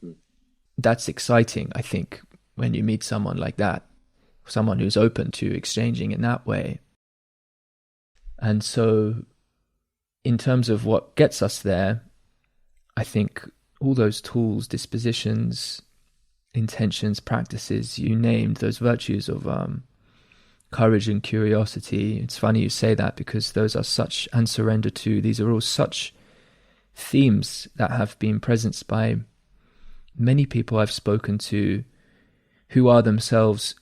Speaker 1: That's exciting, I think, when you meet someone like that, someone who's open to exchanging in that way. And so, in terms of what gets us there, I think all those tools, dispositions, intentions, practices, you named, those virtues of courage and curiosity. It's funny you say that, because those are such, and surrender to, these are all such themes that have been presenced by many people I've spoken to who are themselves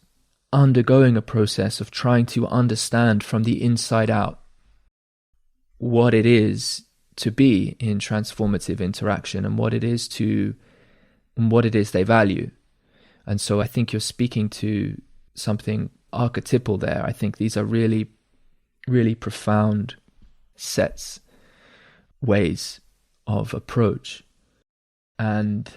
Speaker 1: undergoing a process of trying to understand from the inside out what it is to be in transformative interaction and what it is they value. And so I think you're speaking to something archetypal there. I think these are really, really profound sets, ways of approach. And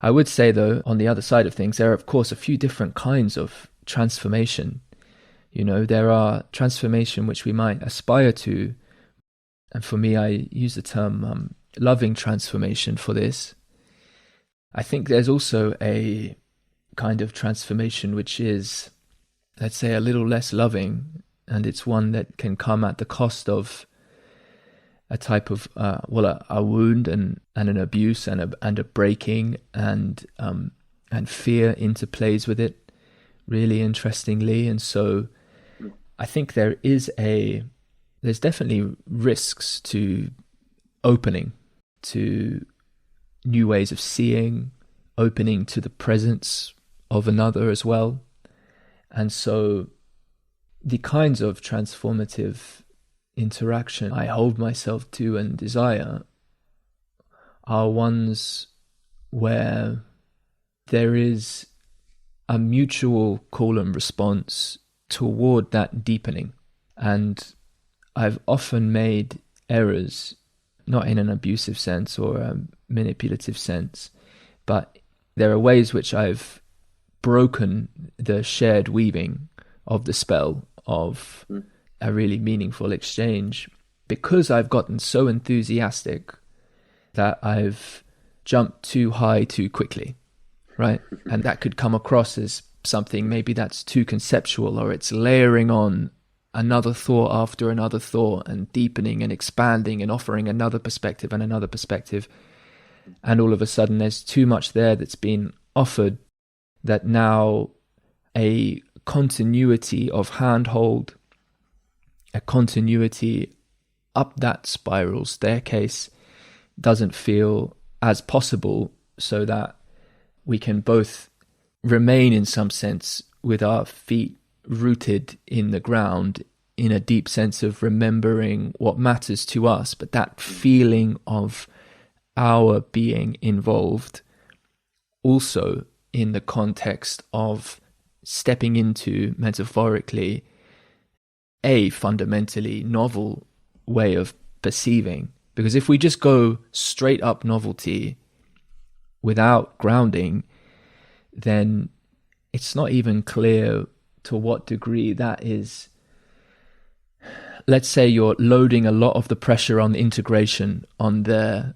Speaker 1: I would say, though, on the other side of things, there are, of course, a few different kinds of transformation. You know, there are transformation which we might aspire to. And for me, I use the term loving transformation for this. I think there's also a kind of transformation which is, let's say, a little less loving, and it's one that can come at the cost of a type of a wound and an abuse and a breaking, and fear interplays with it really interestingly. And so I think there's definitely risks to opening to new ways of seeing, opening to the presence of another as well. And so the kinds of transformative interaction I hold myself to and desire are ones where there is a mutual call and response toward that deepening. And I've often made errors, not in an abusive sense or a manipulative sense, but there are ways which I've broken the shared weaving of the spell of a really meaningful exchange because I've gotten so enthusiastic that I've jumped too high too quickly, right? And that could come across as something maybe that's too conceptual, or it's layering on another thought after another thought and deepening and expanding and offering another perspective and another perspective. And all of a sudden there's too much there that's been offered, that now a continuity of handhold, a continuity up that spiral staircase doesn't feel as possible, so that we can both remain in some sense with our feet rooted in the ground in a deep sense of remembering what matters to us, but that feeling of our being involved also in the context of stepping into, metaphorically, a fundamentally novel way of perceiving. Because if we just go straight up novelty without grounding, then it's not even clear to what degree that is. Let's say you're loading a lot of the pressure on the integration on the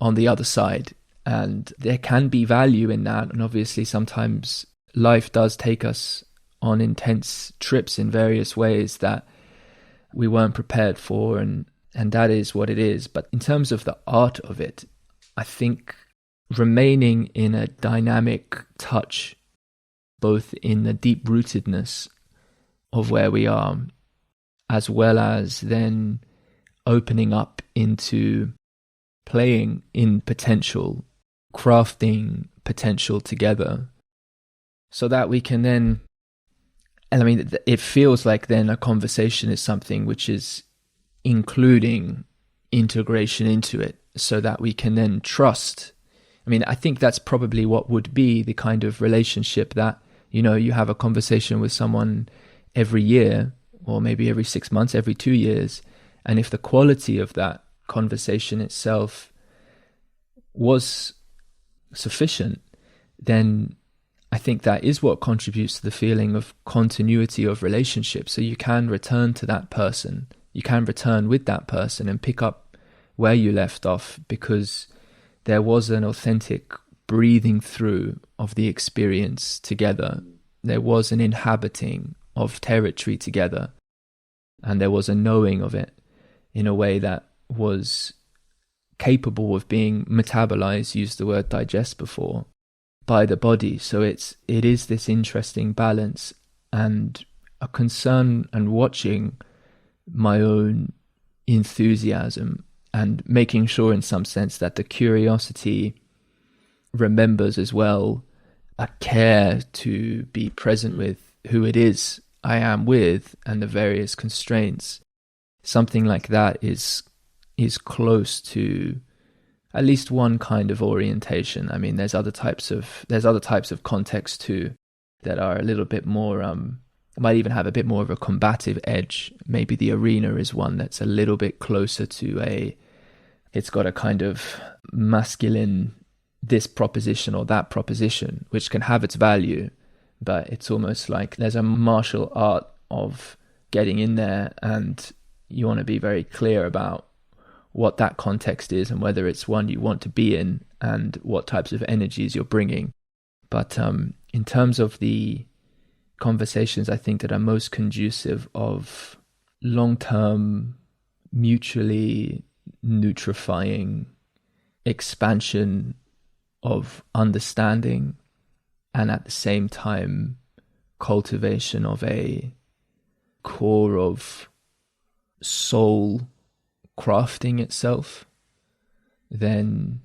Speaker 1: other side, and there can be value in that, and obviously sometimes life does take us on intense trips in various ways that we weren't prepared for, and that is what it is. But in terms of the art of it, I think remaining in a dynamic touch, both in the deep-rootedness of where we are, as well as then opening up into playing in potential, crafting potential together, so that we can then, and I mean, it feels like then a conversation is something which is including integration into it, so that we can then trust. I mean, I think that's probably what would be the kind of relationship that, you know, you have a conversation with someone every year, or maybe every 6 months, every 2 years. And if the quality of that conversation itself was sufficient, then I think that is what contributes to the feeling of continuity of relationship. So you can return to that person, you can return with that person and pick up where you left off, because there was an authentic breathing through of the experience together. There was an inhabiting of territory together, and there was a knowing of it in a way that was capable of being metabolized, used the word digest before, by the body. So it is this interesting balance, and a concern and watching my own enthusiasm and making sure in some sense that the curiosity remembers as well a care to be present with who it is I am with and the various constraints. Something like that is close to at least one kind of orientation. I mean, there's other types of context too that are a little bit more might even have a bit more of a combative edge. Maybe the arena is one that's a little bit closer to it's got a kind of masculine this proposition or that proposition, which can have its value, but it's almost like there's a martial art of getting in there, and you want to be very clear about what that context is and whether it's one you want to be in and what types of energies you're bringing. But in terms of the conversations, I think that are most conducive of long-term, mutually nutrifying expansion of understanding, and at the same time cultivation of a core of soul crafting itself, then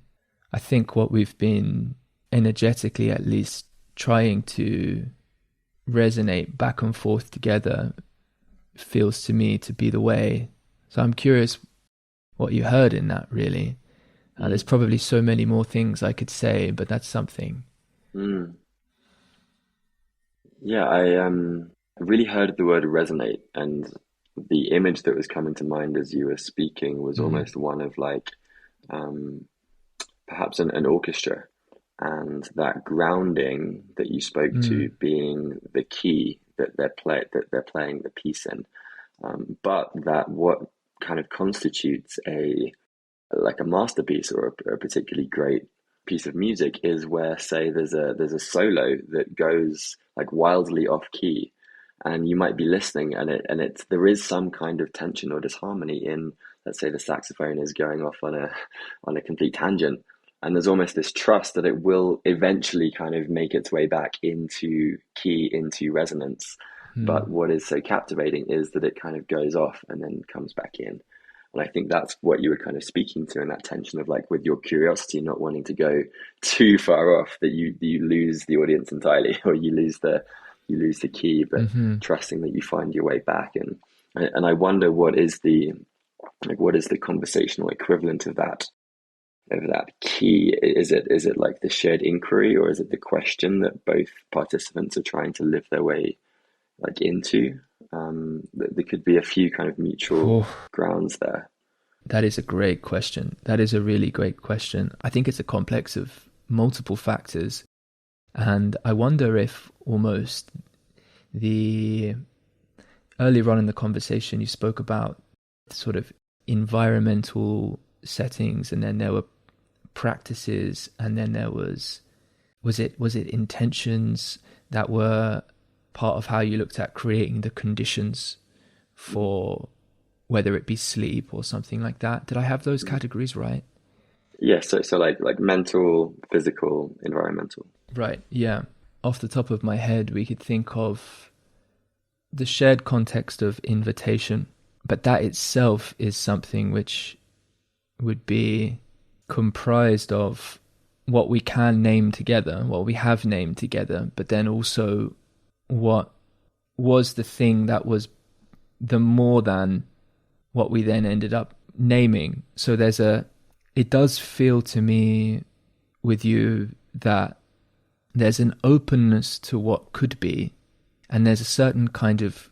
Speaker 1: I think what we've been energetically at least trying to resonate back and forth together feels to me to be the way. So I'm curious what you heard in that, really. There's probably so many more things I could say, but that's something.
Speaker 2: Yeah, I really heard the word resonate, and the image that was coming to mind as you were speaking was almost one of like perhaps an orchestra, and that grounding that you spoke to being the key that they're playing the piece in, but that what kind of constitutes a masterpiece or a particularly great piece of music is where, say, there's a solo that goes like wildly off key, and you might be listening, and it's there is some kind of tension or disharmony in, let's say, the saxophone is going off on a complete tangent, and there's almost this trust that it will eventually kind of make its way back into key, into resonance. But what is so captivating is that it kind of goes off and then comes back in. And I think that's what you were kind of speaking to in that tension of like with your curiosity, not wanting to go too far off that you lose the audience entirely, or you lose the key, but trusting that you find your way back. And I wonder what is the conversational equivalent of that key? Is it like the shared inquiry, or is it the question that both participants are trying to live their way like into? There could be a few kind of mutual grounds there.
Speaker 1: That is a great question. That is a really great question. I think it's a complex of multiple factors, and I wonder if almost earlier on in the conversation you spoke about sort of environmental settings, and then there were practices, and then there was it intentions, that were part of how you looked at creating the conditions for whether it be sleep or something like that. Did I have those categories right?
Speaker 2: Yeah, so like mental, physical, environmental.
Speaker 1: Right, yeah. Off the top of my head, we could think of the shared context of invitation, but that itself is something which would be comprised of what we can name together, what we have named together, but then also what was the thing that was the more than what we then ended up naming. So it does feel to me with you that there's an openness to what could be, and there's a certain kind of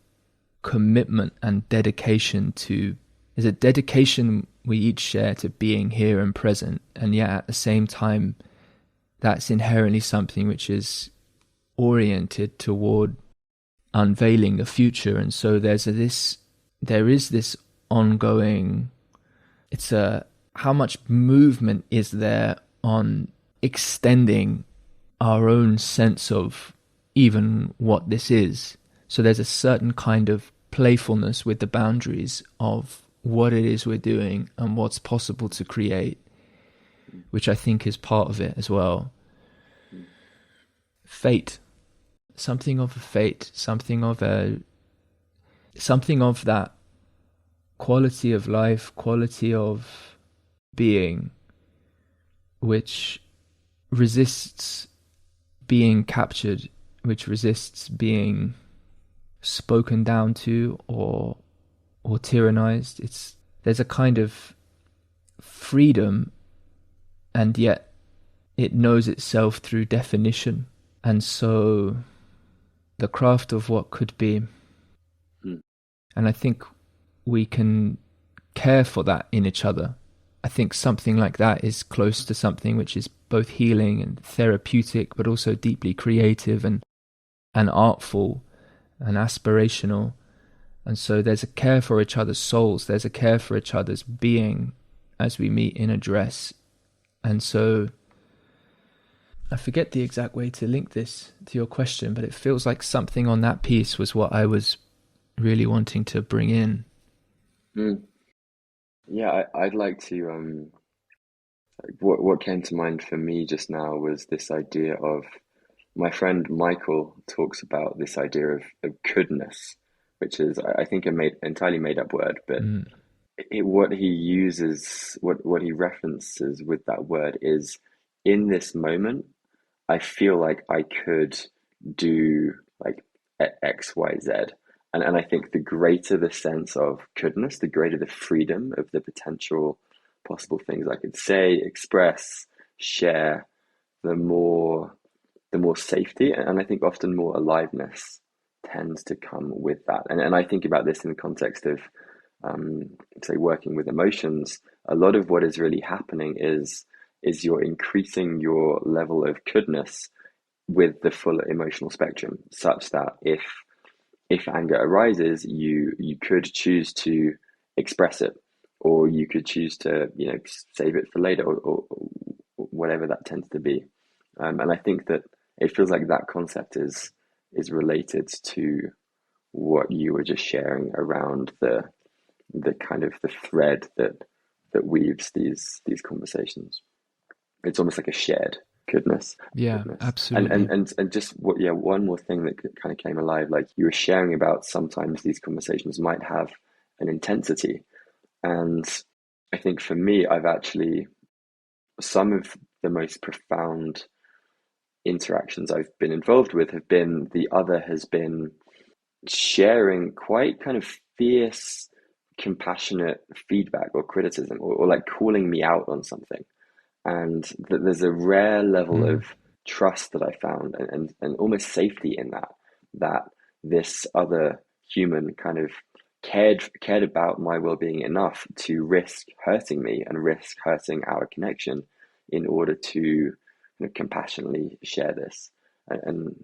Speaker 1: commitment and dedication to, there's a dedication we each share to being here and present, and yet at the same time, that's inherently something which is oriented toward unveiling the future. And so there is this ongoing, how much movement is there on extending our own sense of even what this is. So there's a certain kind of playfulness with the boundaries of what it is we're doing and what's possible to create, which I think is part of it as well. Fate, something of a fate, something of that quality of life, quality of being, which resists being captured, which resists being spoken down to or tyrannized. There's a kind of freedom, and yet it knows itself through definition. And so the craft of what could be. And I think we can care for that in each other. I think something like that is close to something which is both healing and therapeutic, but also deeply creative and artful and aspirational. And so there's a care for each other's souls, there's a care for each other's being as we meet in a dress. And so I forget the exact way to link this to your question, but it feels like something on that piece was what I was really wanting to bring in.
Speaker 2: Yeah, I'd like to. What came to mind for me just now was this idea of, my friend Michael talks about this idea of couldness, which is, I think, entirely made up word, but what he uses, what he references with that word is, in this moment, I feel like I could do like X, Y, Z. And I think the greater the sense of couldness, the greater the freedom of the potential possible things I could say, express, share, the more safety, and I think often more aliveness tends to come with that. And I think about this in the context of, say, working with emotions. A lot of what is really happening is you're increasing your level of couldness with the full emotional spectrum, such that if anger arises, you could choose to express it, or you could choose to save it for later, or whatever that tends to be. And I think that it feels like that concept is related to what you were just sharing around the kind of the thread that weaves these conversations. It's almost like a shared goodness.
Speaker 1: Yeah,
Speaker 2: goodness.
Speaker 1: absolutely.
Speaker 2: And just one more thing that kind of came alive, like you were sharing about, sometimes these conversations might have an intensity. And I think for me, I've actually, some of the most profound interactions I've been involved with have been, the other has been sharing quite kind of fierce, compassionate feedback or criticism, or like calling me out on something. And that there's a rare level of trust that I found, and almost safety in that this other human kind of cared about my well-being enough to risk hurting me and risk hurting our connection in order to compassionately share this. And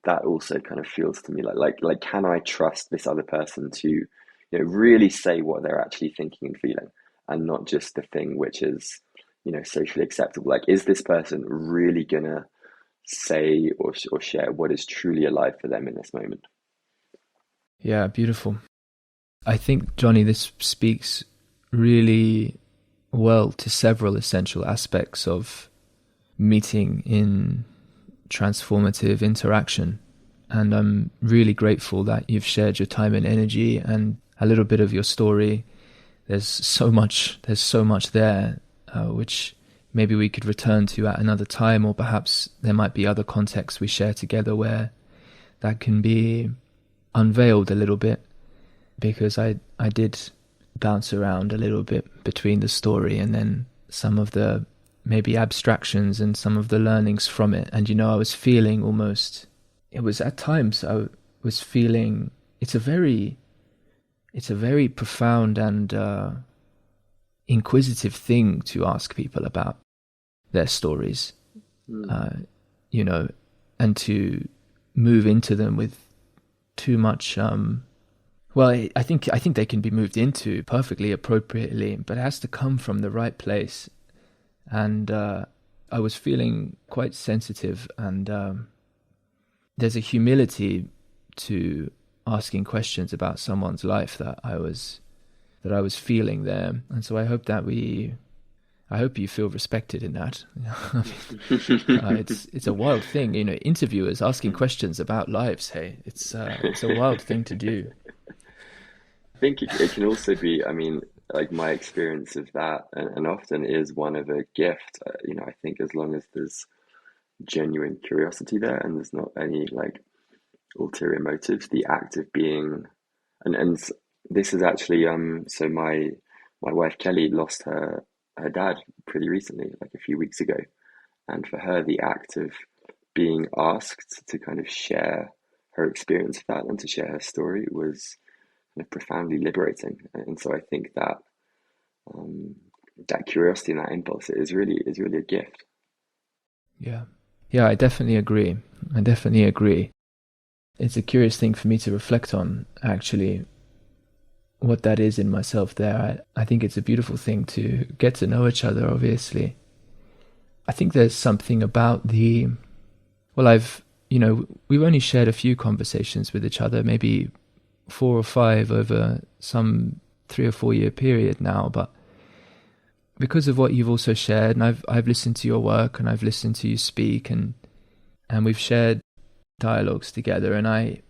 Speaker 2: that also kind of feels to me like can I trust this other person to really say what they're actually thinking and feeling, and not just the thing which is socially acceptable. Like, is this person really gonna say or share what is truly alive for them in this moment.
Speaker 1: Yeah, beautiful. I think, Jonny, this speaks really well to several essential aspects of meeting in transformative interaction. And I'm really grateful that you've shared your time and energy and a little bit of your story. There's so much there, which maybe we could return to at another time, or perhaps there might be other contexts we share together where that can be unveiled a little bit, because I did bounce around a little bit between the story and then some of the maybe abstractions and some of the learnings from it. And, I was feeling almost, it was at times I was feeling, it's a very profound and inquisitive thing to ask people about their stories, and to move into them with too much. I think they can be moved into perfectly appropriately, but it has to come from the right place. And I was feeling quite sensitive, and there's a humility to asking questions about someone's life that I was feeling there. And so I hope you feel respected in that. It's a wild thing, interviewers asking questions about lives. Hey, it's a wild thing to do.
Speaker 2: I think it can also be, like my experience of that, and often is one of a gift. I think as long as there's genuine curiosity there and there's not any like ulterior motives, the act of being, and this is actually so my wife Kelly lost her dad pretty recently, like a few weeks ago, and for her the act of being asked to kind of share her experience of that and to share her story was kind of profoundly liberating. And so I think that that curiosity and that impulse is really a gift.
Speaker 1: Yeah, I definitely agree. It's a curious thing for me to reflect on, actually, what that is in myself there. I think it's a beautiful thing to get to know each other, obviously. I think there's something about we've only shared a few conversations with each other, maybe 4 or 5 over some 3 or 4 year period now, but because of what you've also shared, and I've listened to your work and I've listened to you speak, and we've shared dialogues together, and I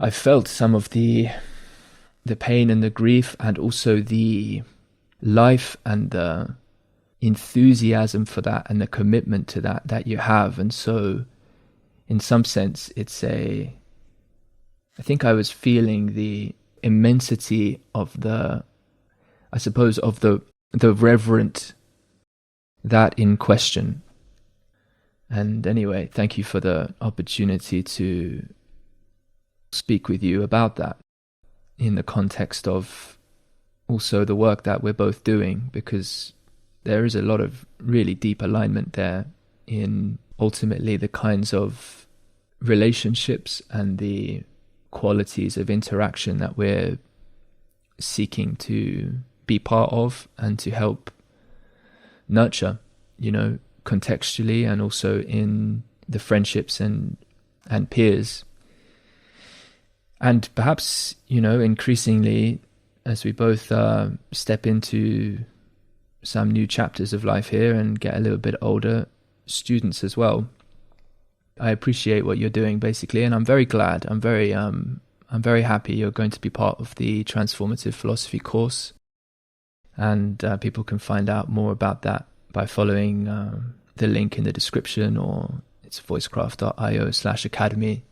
Speaker 1: felt some of the pain and the grief, and also the life and the enthusiasm for that and the commitment to that you have. And so in some sense I think I was feeling the immensity of the reverent that in question. And anyway, thank you for the opportunity to speak with you about that in the context of also the work that we're both doing, because there is a lot of really deep alignment there in ultimately the kinds of relationships and the qualities of interaction that we're seeking to be part of and to help nurture, contextually, and also in the friendships and peers. And perhaps, increasingly, as we both step into some new chapters of life here and get a little bit older, students as well, I appreciate what you're doing, basically, and I'm very glad. I'm very happy you're going to be part of the Transformative Philosophy course, and people can find out more about that by following the link in the description, or it's voicecraft.io/academy.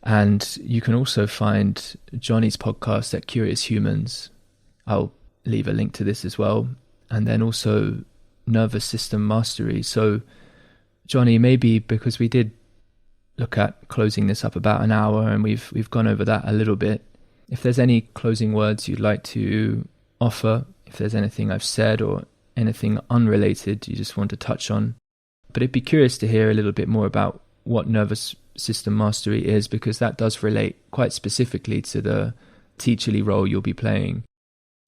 Speaker 1: And you can also find Jonny's podcast at Curious Humans. I'll leave a link to this as well. And then also Nervous System Mastery. So, Jonny, maybe because we did look at closing this up about an hour and we've gone over that a little bit, if there's any closing words you'd like to offer, if there's anything I've said or anything unrelated you just want to touch on. But I'd be curious to hear a little bit more about what Nervous System Mastery is, because that does relate quite specifically to the teacherly role you'll be playing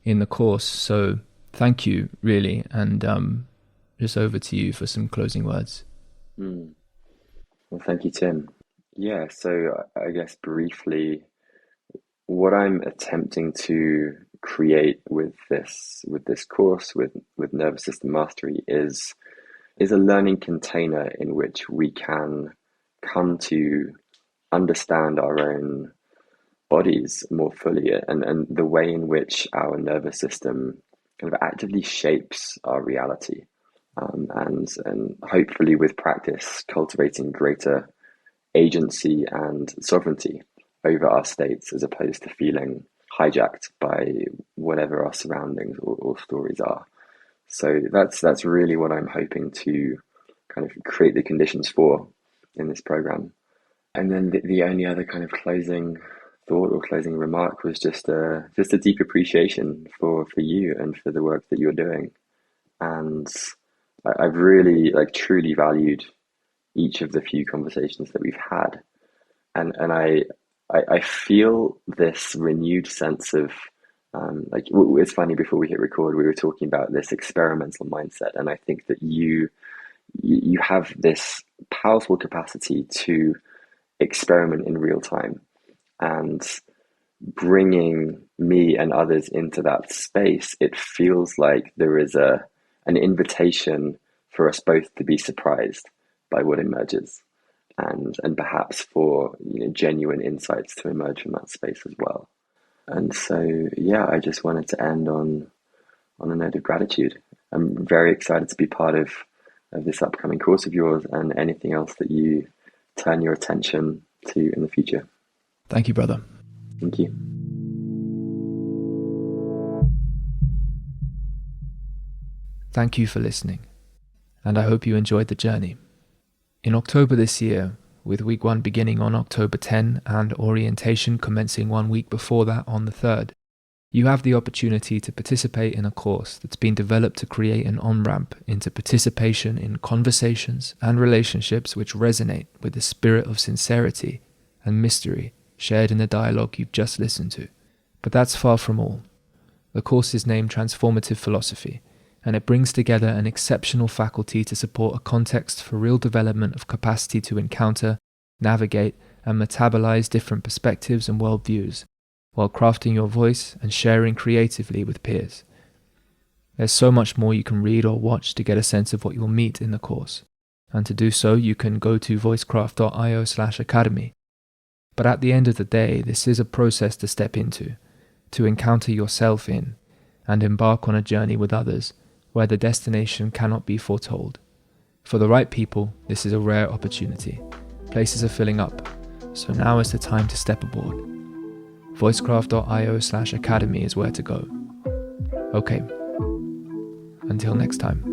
Speaker 1: in the course. So thank you, really, and just over to you for some closing words.
Speaker 2: Well, Well, thank you, Tim. Yeah, so I guess briefly, what I'm attempting to create with this course with nervous system mastery is a learning container in which we can come to understand our own bodies more fully, and the way in which our nervous system kind of actively shapes our reality, and hopefully with practice cultivating greater agency and sovereignty over our states as opposed to feeling hijacked by whatever our surroundings or stories are. So that's really what I'm hoping to kind of create the conditions for in this program. And then the only other kind of closing thought or closing remark was just a deep appreciation for you and for the work that you're doing. And I've really like truly valued each of the few conversations that we've had, and I feel this renewed sense of like it's funny, before we hit record we were talking about this experimental mindset, and I think that you have this powerful capacity to experiment in real time, and bringing me and others into that space, it feels like there is an invitation for us both to be surprised by what emerges, and perhaps for genuine insights to emerge from that space as well. And so yeah, I just wanted to end on a note of gratitude. I'm very excited to be part of this upcoming course of yours and anything else that you turn your attention to in the future.
Speaker 1: Thank you, brother.
Speaker 2: Thank you.
Speaker 1: Thank you for listening, and I hope you enjoyed the journey. In October this year, with week 1 beginning on October 10 and orientation commencing 1 week before that on the 3rd, you have the opportunity to participate in a course that's been developed to create an on-ramp into participation in conversations and relationships which resonate with the spirit of sincerity and mystery shared in the dialogue you've just listened to. But that's far from all. The course is named Transformative Philosophy, and it brings together an exceptional faculty to support a context for real development of capacity to encounter, navigate, and metabolize different perspectives and worldviews, while crafting your voice and sharing creatively with peers. There's so much more you can read or watch to get a sense of what you'll meet in the course, and to do so you can go to voicecraft.io/academy. But at the end of the day, this is a process to step into, to encounter yourself in, and embark on a journey with others, where the destination cannot be foretold. For the right people, this is a rare opportunity. Places are filling up, so now is the time to step aboard. Voicecraft.io/academy is where to go. Okay, until next time.